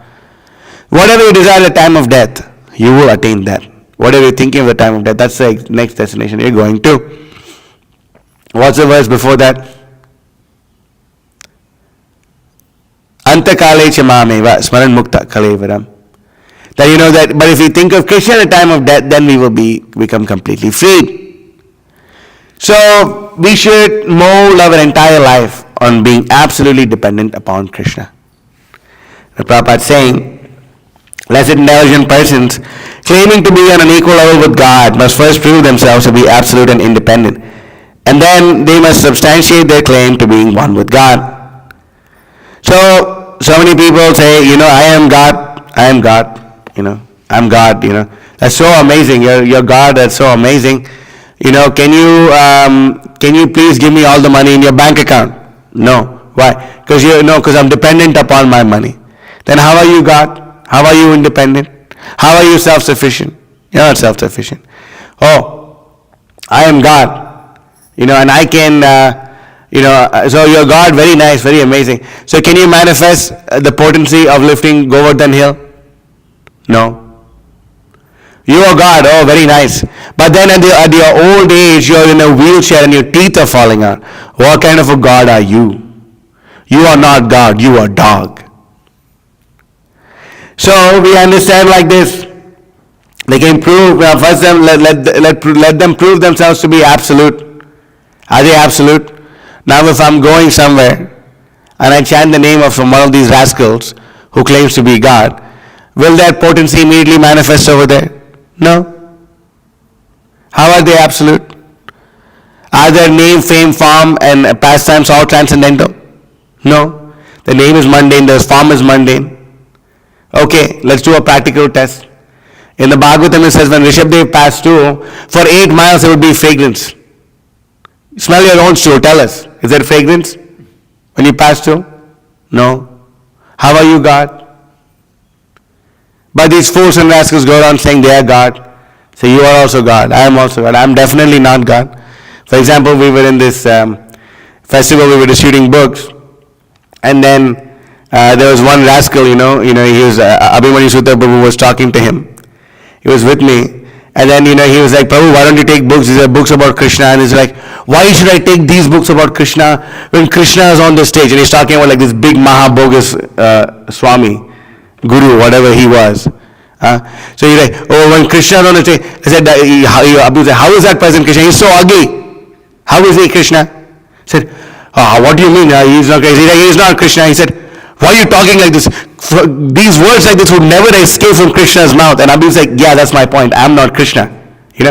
Whatever you desire at the time of death, you will attain that. Whatever you're thinking of the time of death, that's the next destination you're going to. What's the verse before that? Antakale chamameva smaran mukta kalevaram. That, but if we think of Krishna at the time of death, then we will become completely free. So, we should mold our entire life on being absolutely dependent upon Krishna. The Prabhupada is saying, less intelligent persons claiming to be on an equal level with God must first prove themselves to be absolute and independent. And then they must substantiate their claim to being one with God. So many people say, I am God, I'm God, That's so amazing, you're God, that's so amazing. Can you please give me all the money in your bank account? No. Why? Because I'm dependent upon my money. Then how are you God? How are you independent? How are you self-sufficient? You're not self-sufficient. Oh, I am God. And I can, so you're God, very nice, very amazing. So can you manifest the potency of lifting Govardhan Hill? No. You are God, oh very nice. But then at your old age, you're in a wheelchair and your teeth are falling out. What kind of a God are you? You are not God, you are dog. So we understand like this. They can prove, first let them prove themselves to be absolute. Are they absolute? Now if I'm going somewhere and I chant the name of one of these rascals who claims to be God, will that potency immediately manifest over there? No. How are they absolute? Are their name, fame, form, and pastimes all transcendental? No. The name is mundane, the form is mundane. Okay, let's do a practical test. In the Bhagavatam it says when Rishabdev passed through, for 8 miles there would be fragrance. Smell your own stool, tell us. Is there fragrance when you pass through? No. How are you God? But these fools and rascals go around saying they are God. So you are also God, I am also God. I am definitely not God. For example, we were in this festival, we were distributing books. And then There was one rascal, he was, Abhimanyu Sutta Prabhu was talking to him. He was with me. And then, he was like, Prabhu, why don't you take books? These are books about Krishna. And he's like, why should I take these books about Krishna when Krishna is on the stage? And he's talking about like this big Mahabogus Swami, Guru, whatever he was. So he's like, oh, when Krishna is on the stage, I said, how is that present Krishna? He's so ugly. How is he Krishna? I said, what do you mean? He's not Krishna. He's not Krishna. He said, why are you talking like this? These words like this would never escape from Krishna's mouth. And Abhi's like, yeah, that's my point. I'm not Krishna. He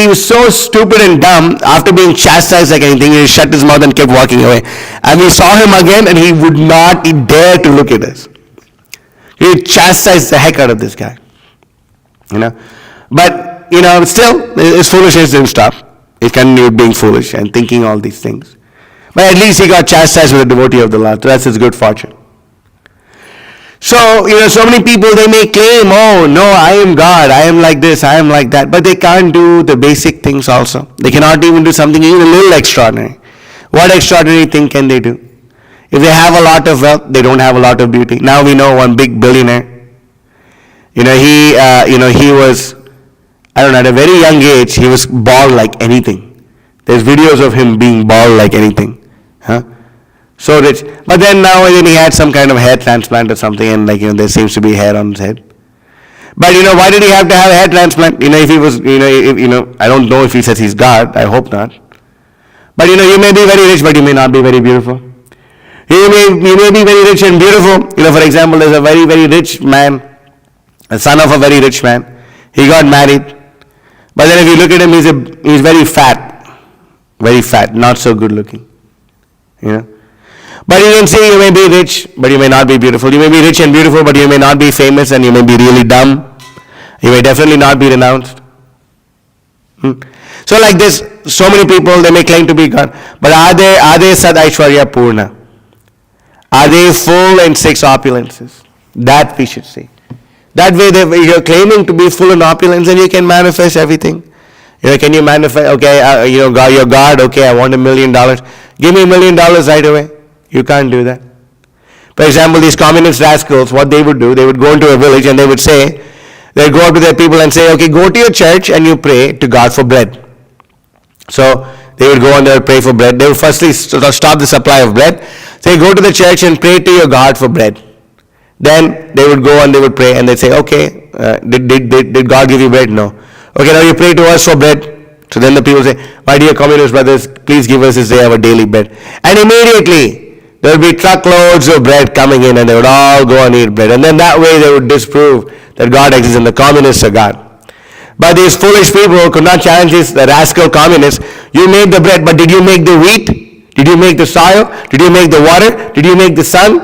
was so stupid and dumb. After being chastised like anything, he shut his mouth and kept walking away. And we saw him again, and he would not dare to look at us. He chastised the heck out of this guy. But, still, his foolishness didn't stop. He continued being foolish and thinking all these things. But at least he got chastised with a devotee of the Lord. So that's his good fortune. So, so many people, they may claim, oh, no, I am God, I am like this, I am like that. But they can't do the basic things also. They cannot even do something even a little extraordinary. What extraordinary thing can they do? If they have a lot of wealth, they don't have a lot of beauty. Now we know one big billionaire. He was, I don't know, at a very young age, he was bald like anything. There's videos of him being bald like anything. So rich. But then now he had some kind of hair transplant or something, and there seems to be hair on his head. But why did he have to have a hair transplant? If he was, I don't know if he says he's God. I hope not. But you may be very rich, but you may not be very beautiful. You may be very rich and beautiful. For example, there's a very, very rich man, a son of a very rich man. He got married. But then if you look at him, he's very fat, not so good looking. But you can say you may be rich, but you may not be beautiful. You may be rich and beautiful, but you may not be famous, and you may be really dumb. You may definitely not be renounced. So like this, so many people, they may claim to be God. But are they Sad Aishwarya Purna? Are they full in 6 opulences? That we should see. That way you're claiming to be full in opulence, and you can manifest everything. Can you manifest, okay, God, you're God, okay, I want $1 million. Give me $1 million right away. You can't do that. For example, these communist rascals, what they would do, they would go into a village and they would say, they'd go up to their people and say, okay, go to your church and you pray to God for bread. So they would go and they would pray for bread. They would firstly stop the supply of bread. Say, go to the church and pray to your God for bread. Then they would go and they would pray and they'd say, okay, did God give you bread? No. Okay, now you pray to us for bread. So then the people say, my dear communist brothers, please give us this day our daily bread. And immediately, there would be truckloads of bread coming in, and they would all go and eat bread. And then that way they would disprove that God exists and the communists are God. But these foolish people could not challenge the rascal communists. You made the bread, but did you make the wheat? Did you make the soil? Did you make the water? Did you make the sun?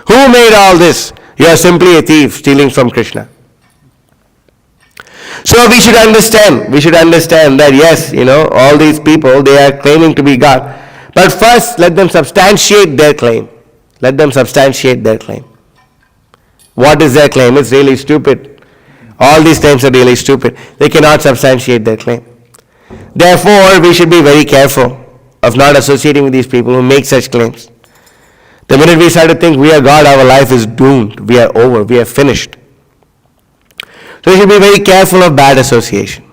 Who made all this? You are simply a thief stealing from Krishna. So we should understand that yes, all these people, they are claiming to be God. But first, let them substantiate their claim. What is their claim? It's really stupid. All these claims are really stupid. They cannot substantiate their claim. Therefore, we should be very careful of not associating with these people who make such claims. The minute we start to think we are God, our life is doomed. We are over. We are finished. So we should be very careful of bad association.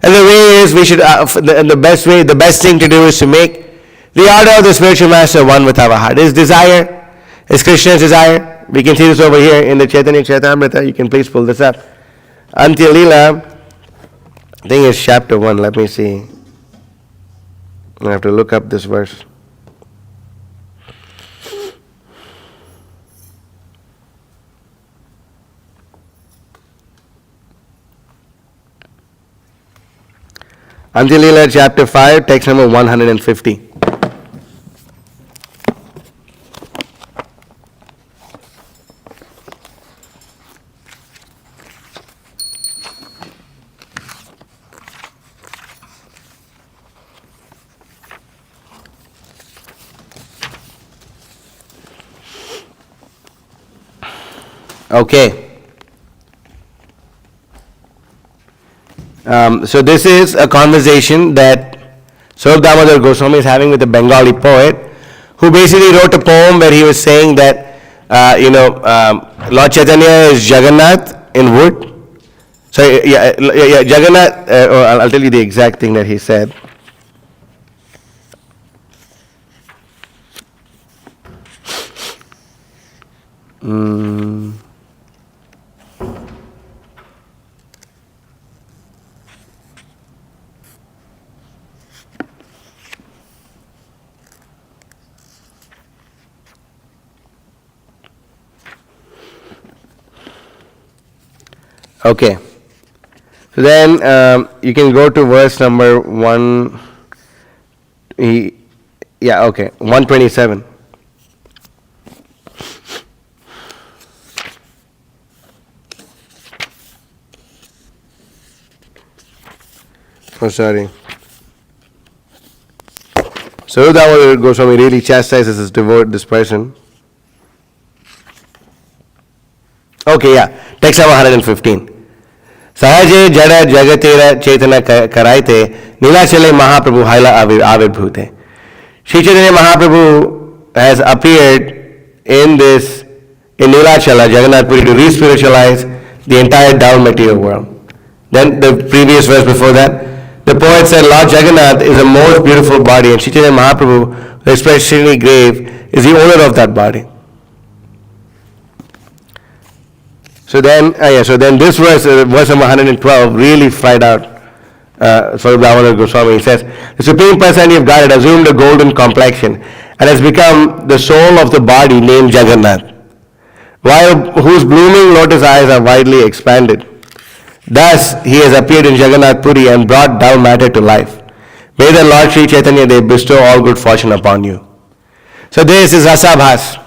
And the way is, we should, the best thing to do is to make the order of the spiritual master one with our heart. His desire is Krishna's desire. We can see this over here in the Chaitanya Charitamrita. You can please pull this up. Antya Leela, I think it's chapter 1. Let me see. I have to look up this verse. Antya Leela, chapter 5, text number 150. Okay. So this is a conversation that Swarup Damodar Goswami is having with a Bengali poet who basically wrote a poem where he was saying that, Lord Chaitanya is Jagannath in wood. So, Jagannath, I'll tell you the exact thing that he said. Okay. So then you can go to verse number 127. Oh, sorry. So that one Goswami really chastises this person. Okay, yeah. Text number 115. Sahaje jada jagatera chetana karaite Nilachale Mahaprabhu haila avirbhute. Sri Chaitanya Mahaprabhu has appeared in Nilachala, Jagannath Puri, to re-spiritualize the entire dull material world. Then the previous verse before that, the poet said, Lord Jagannath is a most beautiful body, and Sri Chaitanya Mahaprabhu, the expressly grave, is the owner of that body. So then this verse number 112, really fried out Swarup Damodar Goswami. He says, the Supreme Personality of God had assumed a golden complexion and has become the soul of the body named Jagannath, whose blooming lotus eyes are widely expanded. Thus, he has appeared in Jagannath Puri and brought dull matter to life. May the Lord Sri Chaitanya Dev bestow all good fortune upon you. So this is Rasabhas.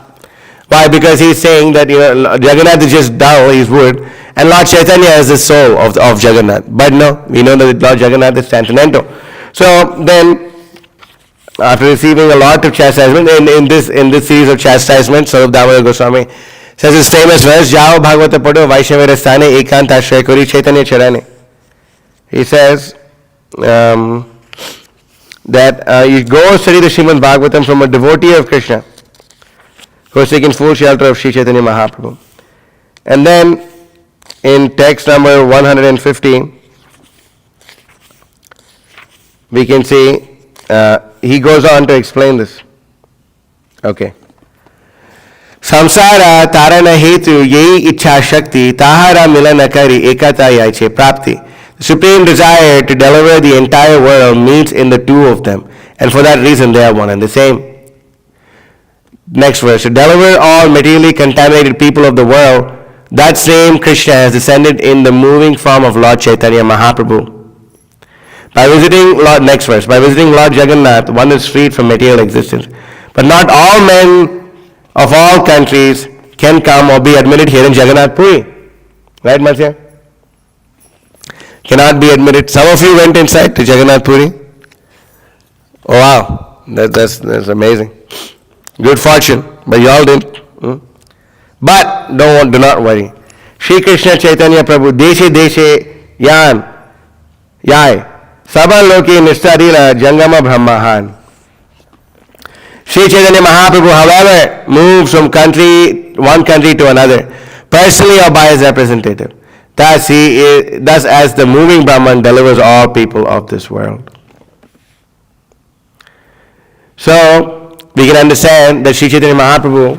Why? Because he's saying that Jagannath is just dull, he's wood, and Lord Chaitanya is the soul of Jagannath. But no, we know that Lord Jagannath is transcendental. So then, after receiving a lot of chastisement, in this series of chastisements, Swarup Damodar Goswami says his famous verse, Jao Bhagavata Pado Vaishnavera Sthane Ekant Ashraya Kori Chaitanya Charane. He says that you go study the Srimad Bhagavatam from a devotee of Krishna who has taken full shelter of Sri Chaitanya Mahaprabhu. And then in text number 115, we can see he goes on to explain this. Okay. Samsara tarana hetu yei ichha shakti tahara milana kari ekata yaiche prapti. The supreme desire to deliver the entire world meets in the two of them, and for that reason they are one and the same. Next verse, to deliver all materially contaminated people of the world, that same Krishna has descended in the moving form of Lord Chaitanya Mahaprabhu. By visiting Lord Jagannath, one is freed from material existence. But not all men of all countries can come or be admitted here in Jagannath Puri. Right, Matsya? Cannot be admitted. Some of you went inside to Jagannath Puri. Oh wow, that's amazing. Good fortune, but you all didn't. But do not worry. Shri Krishna Chaitanya Prabhu Deshe Deshe Yan Yai Sabha Loki Nistarila Jangama Brahmahan. Sri Chaitanya Mahaprabhu, however, moves from one country to another, personally or by his representative. Thus, as the moving Brahman delivers all people of this world. So, we can understand that Sri Chaitanya Mahaprabhu,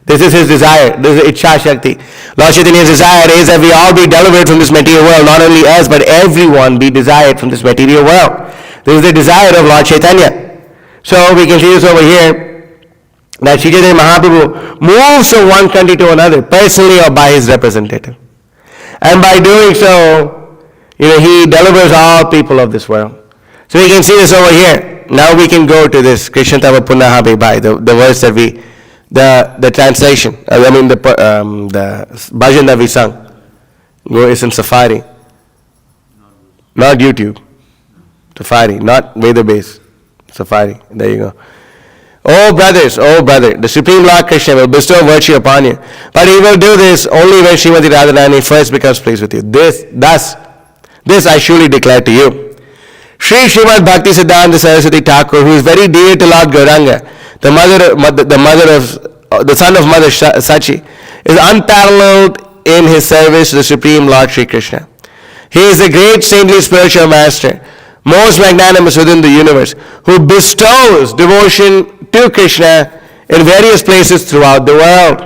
this is his desire, this is Ichha Shakti. Lord Chaitanya's desire is that we all be delivered from this material world, not only us, but everyone be desired from this material world. This is the desire of Lord Chaitanya. So we can see this over here, that Sri Chaitanya Mahaprabhu moves from one country to another, personally or by his representative. And by doing so, he delivers all people of this world. So we can see this over here. Now we can go to this Krishna Tava Punnaha Bhai, the verse that the translation, the bhajan that we sung. It's in Safari. Not YouTube. Safari, not Veda base. Safari. There you go. Oh brother, the Supreme Lord Krishna will bestow virtue upon you. But he will do this only when Srimati Radharani first becomes pleased with you. This I surely declare to you. Sri Srimad Bhakti Siddhanta Saraswati Thakur, who is very dear to Lord Gauranga, the son of Mother Sachi, is unparalleled in his service to the Supreme Lord Sri Krishna. He is the great saintly spiritual master, most magnanimous within the universe, who bestows devotion to Krishna in various places throughout the world.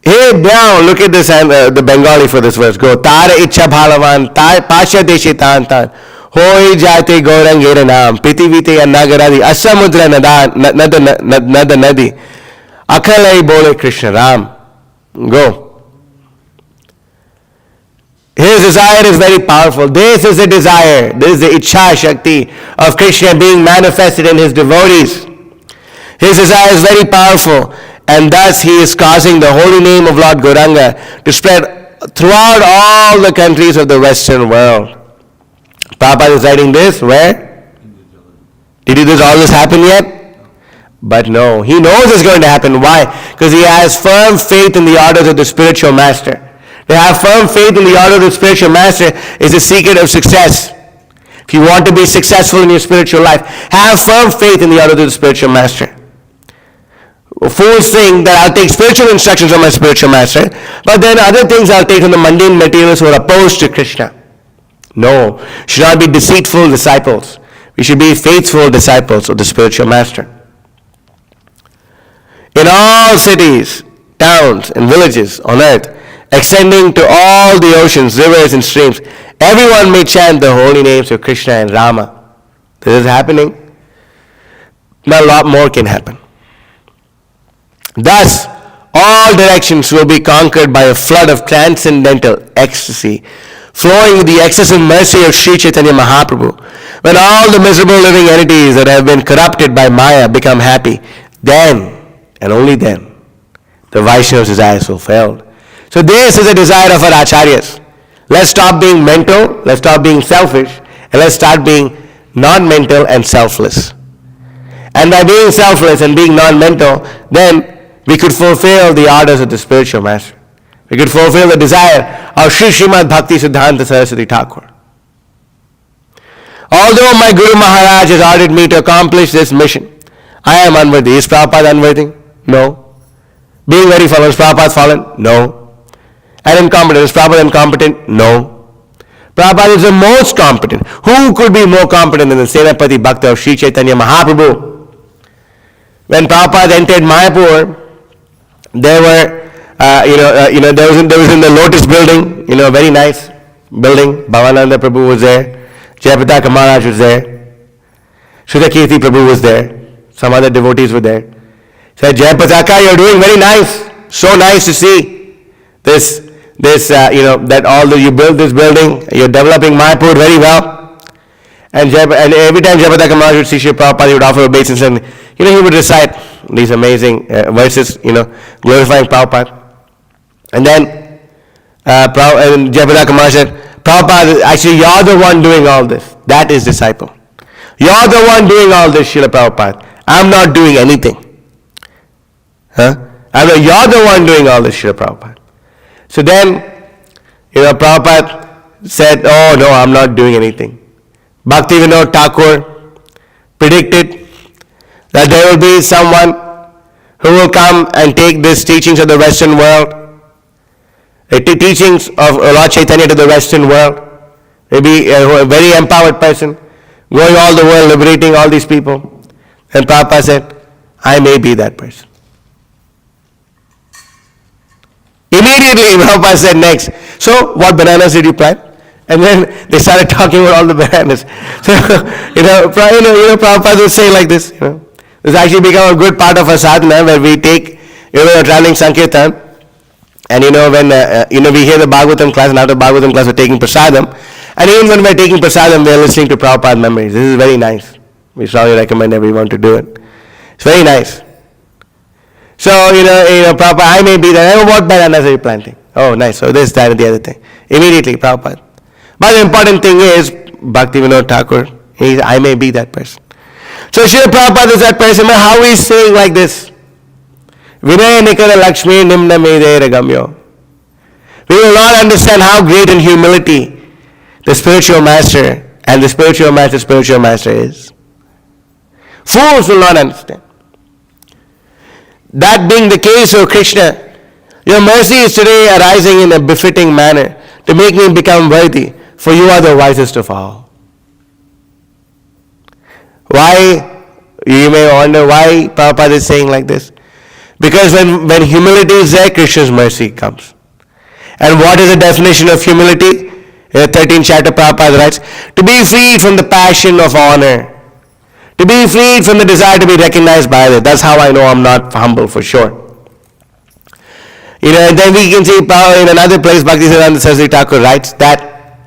Hey, now look at this, the Bengali for this verse. Go, Tara Icha Bhalavan, Pasha Deshi Tan Tan, Hoi Jate Gaurangera Nam, Pitivite Nagaradi, Asamudra Nada Nadi, Akalai Bole Krishna Ram. Go. His desire is very powerful. This is the desire. This is the Ichha Shakti of Krishna being manifested in his devotees. His desire is very powerful, and thus he is causing the holy name of Lord Gauranga to spread throughout all the countries of the Western world. Prabhupada is writing this where? Did all this happen yet? But no, he knows it's going to happen. Why? Because he has firm faith in the orders of the spiritual master. To have firm faith in the order of the spiritual master is the secret of success. If you want to be successful in your spiritual life, have firm faith in the order of the spiritual master. Fools think that I'll take spiritual instructions from my spiritual master, but then other things I'll take from the mundane materialists who are opposed to Krishna. No, we should not be deceitful disciples. We should be faithful disciples of the spiritual master. In all cities, towns, and villages on earth, extending to all the oceans, rivers, and streams, everyone may chant the holy names of Krishna and Rama. This is happening. Now a lot more can happen. Thus, all directions will be conquered by a flood of transcendental ecstasy, flowing with the excessive mercy of Sri Chaitanya Mahaprabhu. When all the miserable living entities that have been corrupted by Maya become happy, then, and only then, the Vaishnava's desire is fulfilled. So this is a desire of our acharyas. Let's stop being mental, let's stop being selfish, and let's start being non-mental and selfless. And by being selfless and being non-mental, then we could fulfill the orders of the spiritual master. We could fulfill the desire of Sri Srimad Bhakti Siddhanta Saraswati Thakur. Although my Guru Maharaj has ordered me to accomplish this mission, I am unworthy. Is Prabhupada unworthy? No. Being very fallen, is Prabhupada fallen? No. And incompetent, is Prabhupada incompetent? No. Prabhupada is the most competent. Who could be more competent than the Senapati Bhakta of Sri Chaitanya Mahaprabhu? When Prabhupada entered Mayapur, there was in the Lotus building, a very nice building. Bhavananda Prabhu was there. Jayapataka Maharaj was there. Shuddhakirti Prabhu was there. Some other devotees were there. Said, Jayapataka, you're doing very nice. So nice to see that although you built this building, you're developing Mayapur very well. And every time Jayapataka Maharaj would see Sri Prabhupada, he would offer obeisance and he would recite these amazing verses, glorifying Prabhupada. And then Jayapataka Maharaj said, Prabhupada, actually you're the one doing all this. That is disciple. You're the one doing all this, Srila Prabhupada. I'm not doing anything. You're the one doing all this, Srila Prabhupada. So then, Prabhupada said, oh no, I'm not doing anything. Bhaktivinoda Thakur predicted that there will be someone who will come and take these teachings of the Western world, the teachings of Lord Chaitanya to the Western world. Maybe a very empowered person, going all the world, liberating all these people. And Prabhupada said, I may be that person. Immediately Prabhupada said next, so what bananas did you plant? And then they started talking about all the bananas. So, Prabhupada would say like this, This actually become a good part of our sadhana where we take, we're traveling Sankirtan, and when we hear the Bhagavatam class, and after Bhagavatam class we're taking prasadam, and even when we're taking prasadam we're listening to Prabhupada memories. This is very nice. We strongly recommend everyone to do it. It's very nice. So, Prabhupada, I may be there. Oh, what bananas are you planting? Oh, nice. So this, that, and the other thing. Immediately, Prabhupada. But the important thing is, Bhaktivinoda Thakur, I may be that person. So Srila Prabhupada is that person. But how is saying like this? Vinaya Nikara Lakshmi Nimna Mede Ragamyo. We will not understand how great in humility the spiritual master and the spiritual master is. Fools will not understand. That being the case, O Krishna, your mercy is today arising in a befitting manner to make me become worthy, for you are the wisest of all. Why? You may wonder why Prabhupada is saying like this. Because when humility is there, Krishna's mercy comes. And what is the definition of humility? In the 13th chapter, Prabhupada writes, to be freed from the passion of honor. To be freed from the desire to be recognized by others. That's how I know I'm not humble for sure. And then we can see in another place, Bhaktisiddhanta Saraswati Thakur writes that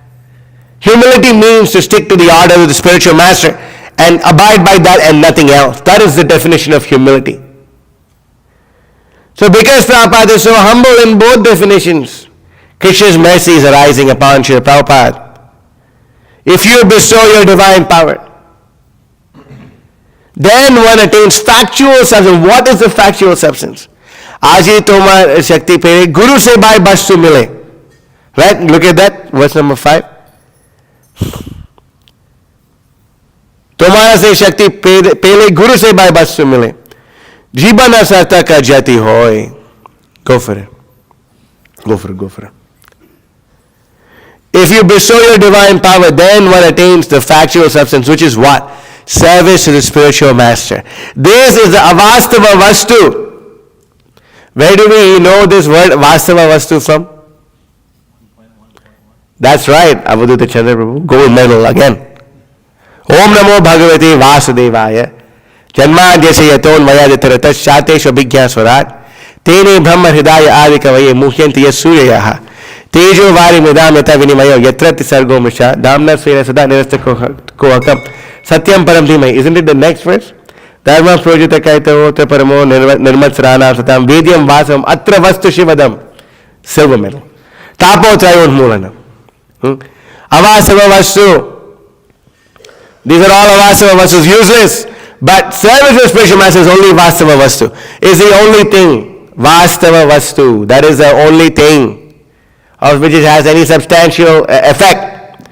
humility means to stick to the order of the spiritual master and abide by that and nothing else. That is the definition of humility. So because Prabhupada is so humble in both definitions, Krishna's mercy is arising upon Srila Prabhupada. If you bestow your divine power, then one attains factual substance. What is the factual substance? Aji tomar shakti pere guru se bhai bastu mile. Right? Look at that, verse number 5. Tomara se shakti pele guru se bhai bastu mile. Jibana sarta ka jati hoy. Go for it. Go for it. If you bestow your divine power, then one attains the factual substance, which is what? Service to the spiritual master. This is the avastava vastu. Where do we know this word avastava vastu from? That's right, Avadhuta Chandra Prabhu. Gold medal again. Om Namo Bhagavate Vasudevaya. Janmadhyasya yaton mayaditaratas shateshu abhigya swarat. Tene brahma hridaya adikavaye muhyanti yasurayaha. Tejo vari midamyata vinimayo yatrati sargo misha. Damna svera sada nirasta kohakam. Satyam param dhimai. Isn't it the next verse? Dharma projita kaitavotra paramo nirmatsrana satam vedyam vasam atra vastu shivadam. Silver medal. Tapo trayon mulanam. Avasava vastu. These are all avasava vastus, useless. But service of spiritual master is only vastava vastu. Is the only thing. Vastava vastu. That is the only thing of which it has any substantial effect.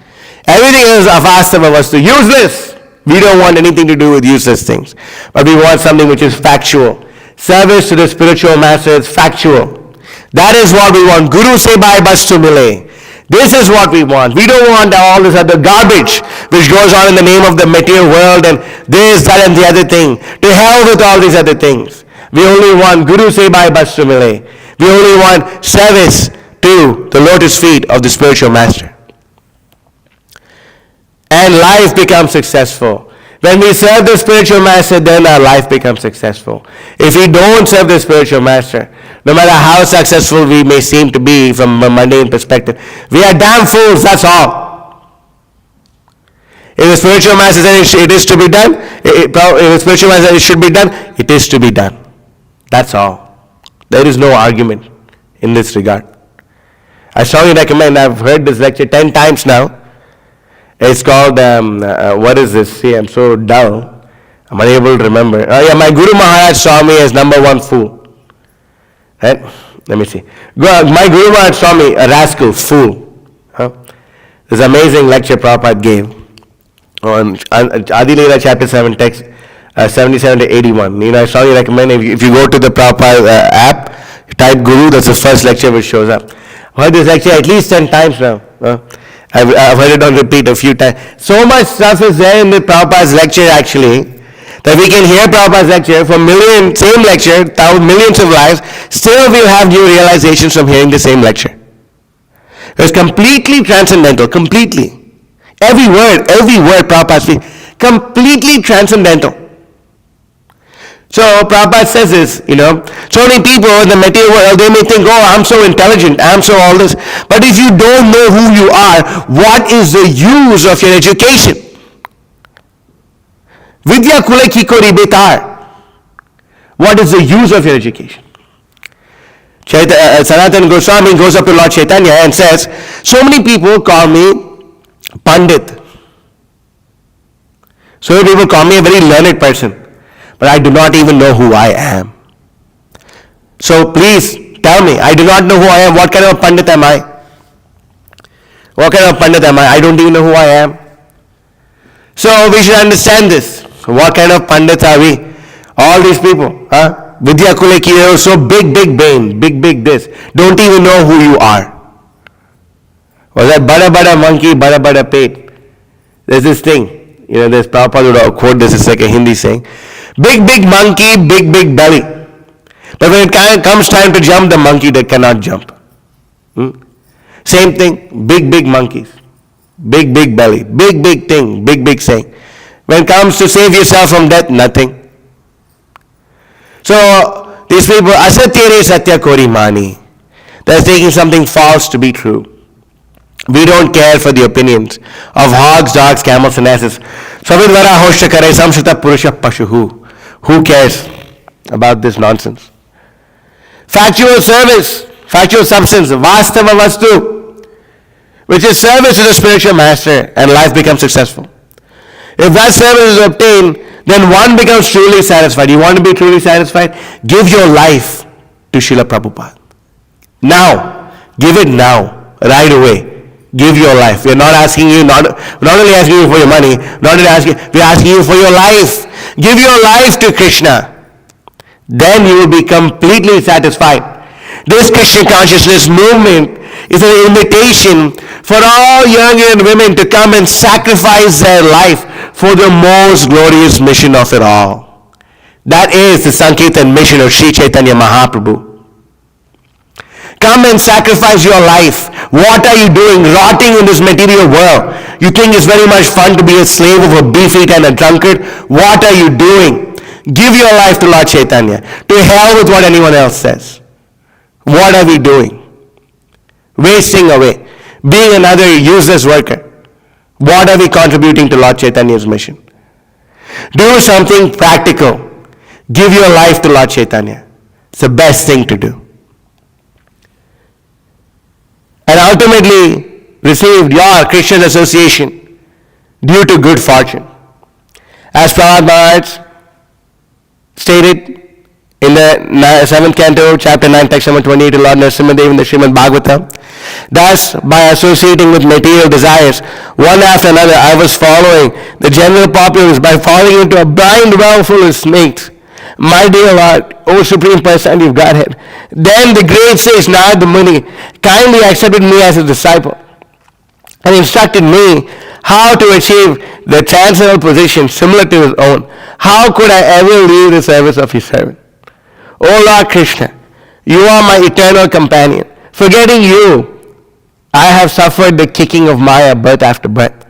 Everything is avastava vastu. Useless. We don't want anything to do with useless things. But we want something which is factual. Service to the spiritual master is factual. That is what we want. Guru Sebai Bastu Mile. This is what we want. We don't want all this other garbage which goes on in the name of the material world and this, that and the other thing. To hell with all these other things. We only want Guru Sebai Bastu Mile. We only want service to the lotus feet of the spiritual master. And life becomes successful. When we serve the spiritual master, then our life becomes successful. If we don't serve the spiritual master, no matter how successful we may seem to be from a mundane perspective, we are damn fools, that's all. If the spiritual master says it is to be done, if the spiritual master says it should be done, it is to be done. That's all. There is no argument in this regard. I strongly recommend, I've heard this lecture 10 times now. It's called, what is this? See, I'm so dull. I'm unable to remember. My Guru Maharaj saw me as number one fool. Right? Let me see. My Guru Maharaj saw me a rascal, fool. This amazing lecture Prabhupada gave on Adi Leela chapter 7 text 77 to 81. I strongly recommend if you go to the Prabhupada app, type Guru, that's the first lecture which shows up. I've heard this lecture at least 10 times now. I've heard it on repeat a few times. So much stuff is there in the Prabhupada's lecture actually, that we can hear Prabhupada's lecture for same lecture, millions of lives, still we'll have new realizations from hearing the same lecture. It's completely transcendental, completely. Every word Prabhupada speaks, completely transcendental. So Prabhupada says this, so many people in the material world, they may think, oh, I'm so intelligent, I'm so all this. But if you don't know who you are, what is the use of your education? Vidya kule kikori betar. What is the use of your education? Sanatana Goswami goes up to Lord Chaitanya and says, so many people call me Pandit. So many people call me a very learned person. But I do not even know who I am. So please tell me, I do not know who I am. What kind of a Pandit am I? What kind of Pandit am I? I don't even know who I am. So we should understand this. What kind of pandits are we? All these people, huh? Vidya Kule ki so big brain, big this. Don't even know who you are. Was that bada monkey, bada pet? There's this thing, there's Prabhupada would quote this, it's like a Hindi saying. Big monkey, big belly. But when it comes time to jump, the monkey that cannot jump. Same thing, big monkeys. Big belly, big thing, big saying. When it comes to save yourself from death, nothing. So, these people, asatyare satya kori mani. They're taking something false to be true. We don't care for the opinions of hogs, dogs, camels, and asses. Savidvara hosha kare samshrita purusha pashuhu. Who cares about this nonsense? Factual service, factual substance, vastava vastu, which is service to the spiritual master, and life becomes successful. If that service is obtained, then one becomes truly satisfied. You want to be truly satisfied? Give your life to Srila Prabhupada. Now. Give it now. Right away. Give your life. We're not asking you, not only asking you for your money, we're asking you for your life. Give your life to Krishna. Then you will be completely satisfied. This Krishna consciousness movement is an invitation for all young women to come and sacrifice their life for the most glorious mission of it all. That is the Sankirtan mission of Sri Chaitanya Mahaprabhu. Come and sacrifice your life. What are you doing? Rotting in this material world. You think it's very much fun to be a slave of a beef eater and a drunkard? What are you doing? Give your life to Lord Chaitanya. To hell with what anyone else says. What are we doing? Wasting away. Being another useless worker. What are we contributing to Lord Chaitanya's mission? Do something practical. Give your life to Lord Chaitanya. It's the best thing to do. And ultimately received your Christian association due to good fortune. As Prahlad Maharaj stated in the 7th canto, chapter 9, text number 28, Lord Narasimhadev in the Srimad Bhagavatam. Thus, by associating with material desires, one after another, I was following the general populace by falling into a blind well full of snakes. My dear Lord, O Supreme Personality of Godhead, then the great sage Narada Muni kindly accepted me as his disciple and instructed me how to achieve the transcendental position similar to his own. How could I ever leave the service of his servant? O Lord Krishna, you are my eternal companion. Forgetting you, I have suffered the kicking of Maya birth after birth.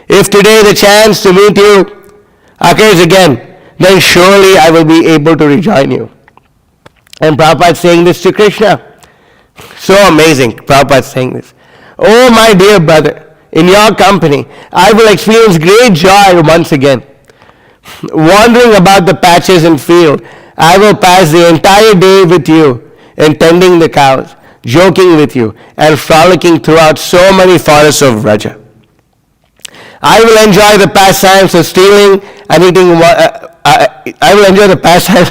If today the chance to meet you occurs again, then surely I will be able to rejoin you. And Prabhupada saying this to Krishna. So amazing, Prabhupada saying this. Oh my dear brother, in your company, I will experience great joy once again. Wandering about the patches and field, I will pass the entire day with you and tending the cows, joking with you, and frolicking throughout so many forests of Vraja. I will enjoy the pastimes of stealing and eating. I will enjoy the pastimes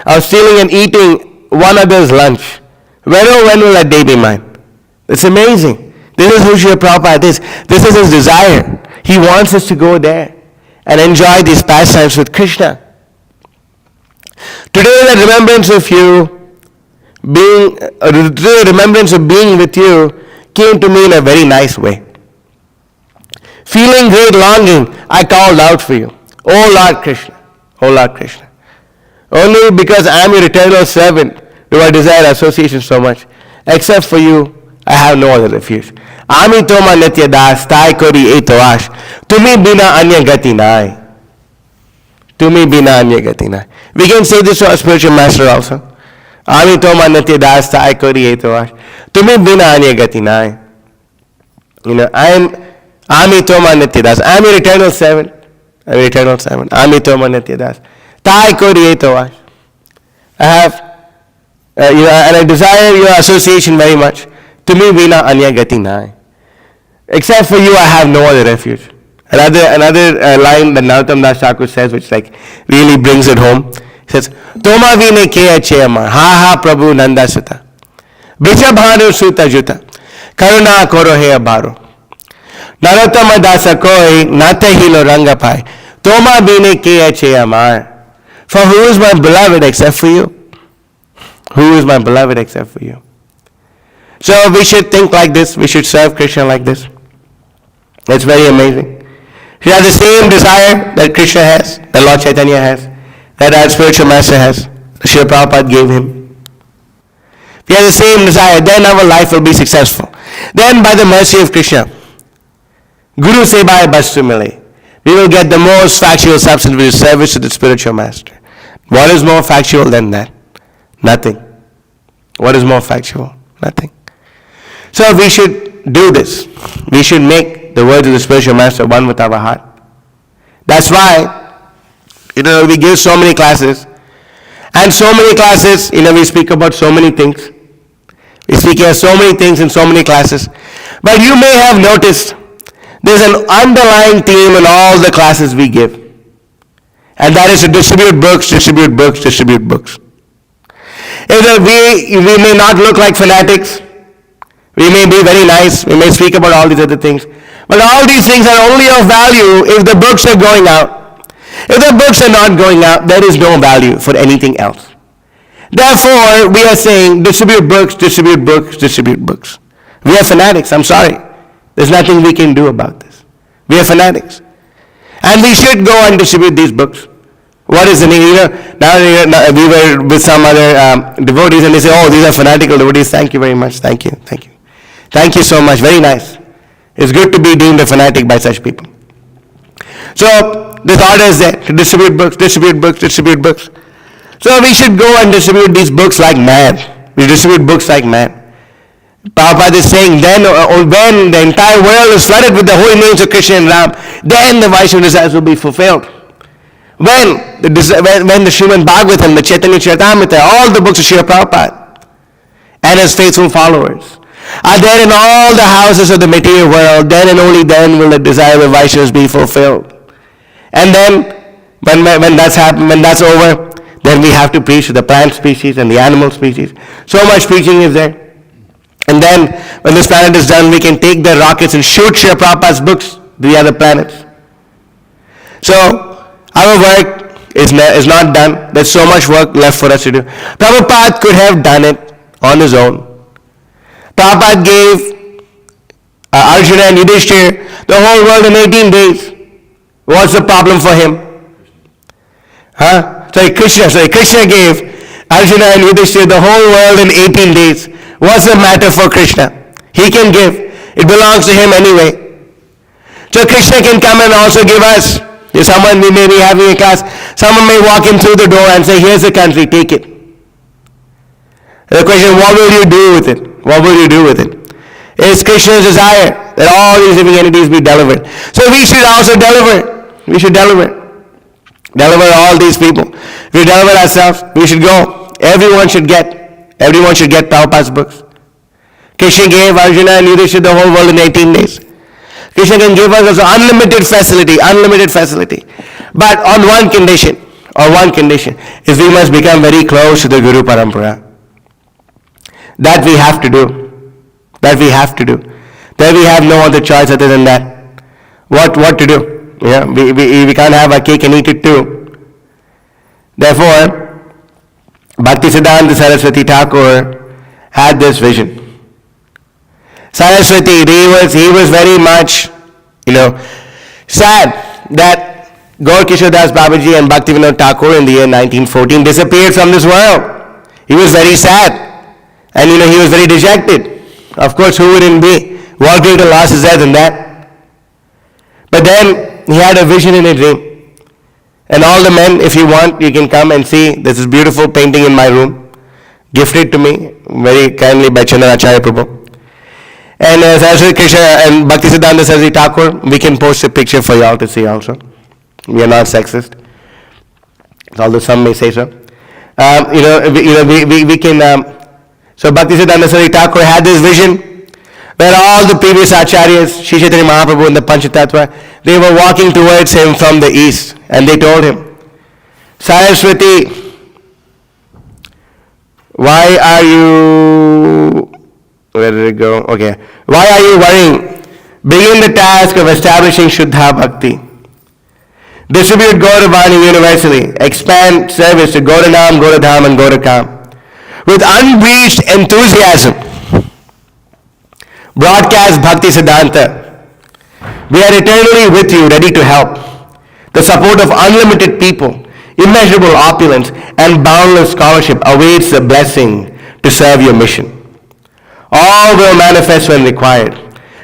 of stealing and eating one another's lunch. When will that day be mine? It's amazing. This is who Srila Prabhupada is. This is his desire. He wants us to go there and enjoy these pastimes with Krishna. Today, the remembrance of being with you came to me in a very nice way. Feeling great longing, I called out for you. O Lord Krishna, O Lord Krishna. Only because I am your eternal servant do I desire association so much. Except for you, I have no other refuge. Ami toma nitya das, tai kori eto ash. Tumi bina anya gati nai. Tumi bina anya gati nai. We can say this to our spiritual master also. Ami toma nitya das, tai kori eto ash. Tumi bina anya gati nai. I am Ami toma nitya das. I am your eternal servant. I am your eternal servant. Ami toma nitya das. Tai kori eto ash. I have and I desire your association very much. To me, vina anya gati nai. Except for you, I have no other refuge. Another line that Narottam Das Thakur says, which really brings it home. He says, Toma vine ke acheyama, ha ha Prabhu Nanda Sutta. Bricha bhanu suta juta. Karuna koro he abaro. Narottama dasa koi nata hilo ranga pai. Toma bine ke ache amar. For who is my beloved except for you? Who is my beloved except for you? So we should think like this. We should serve Krishna like this. It's very amazing. We have the same desire that Krishna has, that Lord Chaitanya has, that our spiritual master has, that Srila Prabhupada gave him. If we have the same desire, then our life will be successful. Then by the mercy of Krishna, Guru Seva Bastu Mile, we will get the most factual substance, which is service to the spiritual master. What is more factual than that? Nothing. What is more factual? Nothing. So we should do this. We should make the words of the spiritual master one with our heart. That's why, we give so many classes. And so many classes, we speak about so many things. We speak here so many things in so many classes. But you may have noticed there's an underlying theme in all the classes we give. And that is to distribute books, distribute books, distribute books. We may not look like fanatics. We may be very nice. We may speak about all these other things. But all these things are only of value if the books are going out. If the books are not going out, there is no value for anything else. Therefore, we are saying distribute books, distribute books, distribute books. We are fanatics. I'm sorry. There's nothing we can do about this. We are fanatics. And we should go and distribute these books. What is the name? Now we were with some other devotees and they say, oh, these are fanatical devotees. Thank you very much. Thank you. Thank you. Thank you so much. Very nice. It's good to be deemed a fanatic by such people. So this order is there to distribute books, distribute books, distribute books. So we should go and distribute these books like mad. We distribute books like mad. Prabhupada is saying, then when the entire world is flooded with the holy names of Krishna and Ram, then the Vaishnava desires will be fulfilled. When the Srimad Bhagavatam, the Chaitanya Charitamrita, all the books of Srila Prabhupada and his faithful followers are there in all the houses of the material world, then and only then will the desire of Vaishnavas be fulfilled. And then, when that's happened, when that's over, then we have to preach to the plant species and the animal species. So much preaching is there. And then, when this planet is done, we can take the rockets and shoot Srila Prabhupada's books to the other planets. So, our work is not done. There's so much work left for us to do. Prabhupada could have done it on his own. Prabhupada gave Arjuna and Yudhishthira the whole world in 18 days. What's the problem for him? Krishna gave Arjuna and Yudhishthira the whole world in 18 days. What's the matter for Krishna? He can give. It belongs to him anyway. So Krishna can come and also give us. If someone, we may be having a class, someone may walk in through the door and say, here's the country, take it. The question, what will you do with it? What will you do with it? It's Krishna's desire that all these living entities be delivered. So we should also deliver. We should deliver. Deliver all these people. If we deliver ourselves, we should go. Everyone should get Prabhupada's books. Krishna gave Arjuna and Yudhishthira the whole world in 18 days. Krishna can give us also unlimited facility. But on one condition, is we must become very close to the Guru Parampara. That we have to do. That we have no other choice other than that. What to do? Yeah, we can't have our cake and eat it too. Therefore, Bhaktisiddhanta Saraswati Thakur had this vision. Saraswati, he was very much, sad that Gaur Kishore Das Babaji and Bhaktivinoda Thakur in the year 1914 disappeared from this world. He was very sad. And he was very dejected. Of course, who wouldn't be? What greater loss is there than that? But then he had a vision in a dream. And all the men, if you want, you can come and see. This is beautiful painting in my room, gifted to me very kindly by Chandracharya Prabhu. And Saraswati Krishna and Bhaktisiddhanta Saraswati Thakur, we can post a picture for you all to see also. We are not sexist, although some may say so. We can. So Bhaktisiddhanta Saraswati Thakur had this vision where all the previous acharyas, Sri Chaitanya Mahaprabhu and the Panchatattva, they were walking towards him from the east, and they told him, Saraswati, why are you, where did it go? Okay. Why are you worrying? Begin the task of establishing Shuddha Bhakti. Distribute Gauravani universally. Expand service to Gauranam, Gauradham, and Gaurakam. With unbleached enthusiasm, broadcast Bhakti Siddhanta. We are eternally with you, ready to help. The support of unlimited people, immeasurable opulence, and boundless scholarship awaits the blessing to serve your mission. All will manifest when required.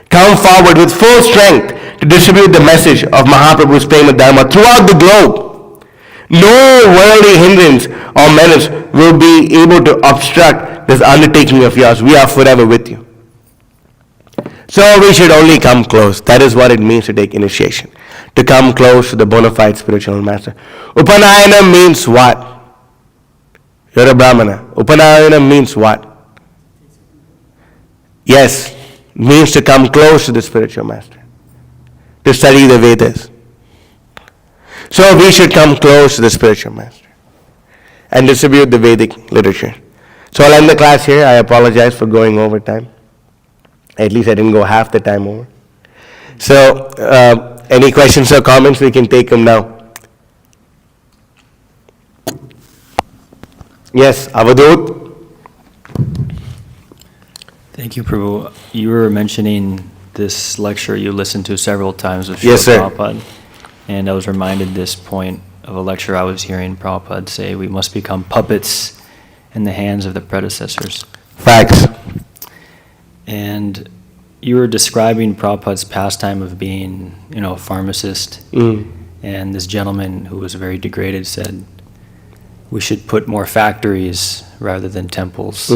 Come forward with full strength to distribute the message of Mahaprabhu's Prema Dharma throughout the globe. No worldly hindrance or menace will be able to obstruct this undertaking of yours. We are forever with you. So we should only come close. That is what it means to take initiation. To come close to the bona fide spiritual master. Upanayana means what? You're a Brahmana. Upanayana means what? Yes, means to come close to the spiritual master. To study the Vedas. So we should come close to the spiritual master and distribute the Vedic literature. So I'll end the class here. I apologize for going over time. At least I didn't go half the time over. So any questions or comments, we can take them now. Yes, Avadut. Thank you, Prabhu. You were mentioning this lecture you listened to several times with Yes, sir. Prabhupada, and I was reminded this point of a lecture I was hearing Prabhupada say, we must become puppets in the hands of the predecessors. Facts. And you were describing Prabhupada's pastime of being, a pharmacist, and this gentleman who was very degraded said, we should put more factories rather than temples.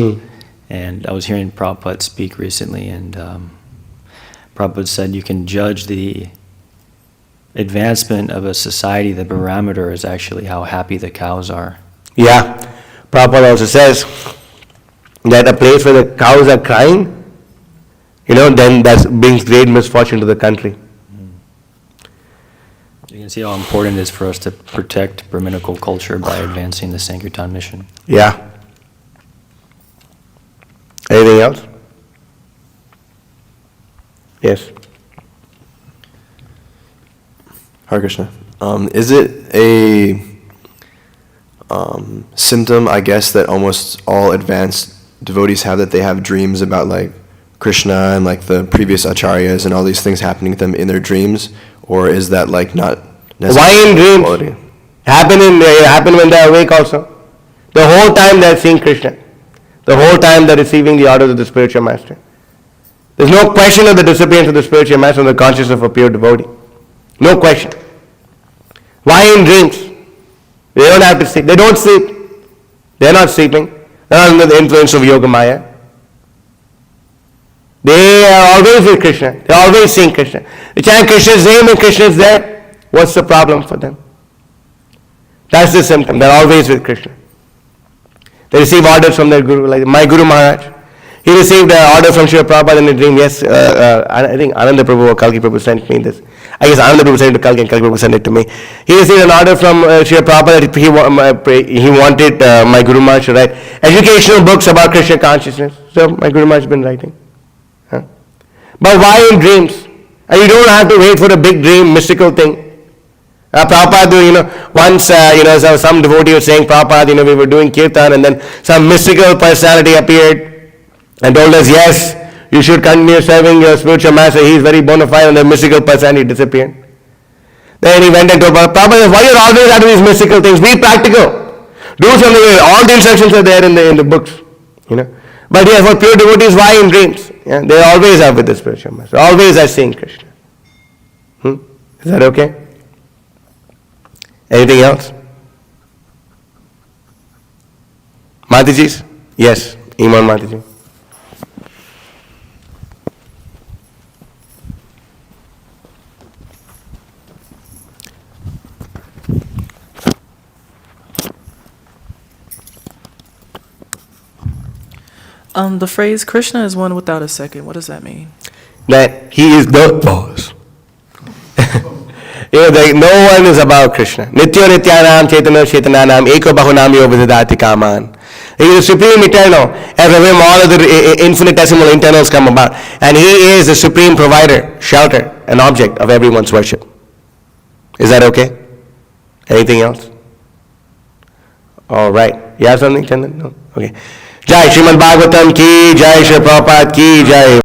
And I was hearing Prabhupada speak recently, and Prabhupada said you can judge the advancement of a society, the barometer is actually how happy the cows are. Yeah. Prabhupada also says that a place where the cows are crying, then that brings great misfortune to the country. You can see how important it is for us to protect Brahminical culture by advancing the Sankirtan mission. Yeah. Anything else? Yes. Hare Krishna. Is it a symptom, I guess, that almost all advanced devotees have, that they have dreams about like Krishna and like the previous acharyas and all these things happening to them in their dreams, or is that like not necessarily? Why in dreams? Quality? Happen when they are awake also. The whole time they are seeing Krishna. The whole time they are receiving the orders of the spiritual master. There's no question of the disappearance of the spiritual master from the consciousness of a pure devotee. No question. Why in dreams? They don't have to sleep. They don't sleep. They're not sleeping. They're not under the influence of Yoga Maya. They are always with Krishna. They're always seeing Krishna. They chant Krishna's name and Krishna is there. What's the problem for them? That's the symptom. They're always with Krishna. They receive orders from their Guru, like my Guru Maharaj. He received an order from Srila Prabhupada in a dream. Yes, I think Ananda Prabhu or Kalki Prabhu sent me this. I guess Ananda Prabhu sent it to Kalki and Kalki Prabhu sent it to me. He received an order from Srila Prabhupada that he wanted my Guru Maharaj to write educational books about Krishna consciousness. So my Guru Maharaj has been writing. Huh? But why in dreams? And you don't have to wait for a big dream, mystical thing. Prabhupada, once, some devotee was saying, Prabhupada, we were doing kirtan and then some mystical personality appeared and told us, yes, you should continue serving your spiritual master. He is very bona fide, and the mystical personality disappeared. Then he went and told Prabhupada, why you always have these mystical things? Be practical. Do something. All the instructions are there in the books. But yes, for pure devotees, why in dreams? Yeah, they always are with the spiritual master. Always are seeing Krishna. Is that okay? Anything else? Mataji's? Yes, Iman Mataji. The phrase Krishna is one without a second, what does that mean? That he is the boss. No one is about Krishna. Nityo nityanam chetana chetananam eko bahunam yo vidadati kaman. He is the supreme eternal, as of him all of the infinitesimal internals come about. And he is the supreme provider, shelter, and object of everyone's worship. Is that okay? Anything else? All right. You have something, Chandan? No? Okay. Jai Srimad Bhagavatam ki, Jai Shri Prabhupada ki, Jai.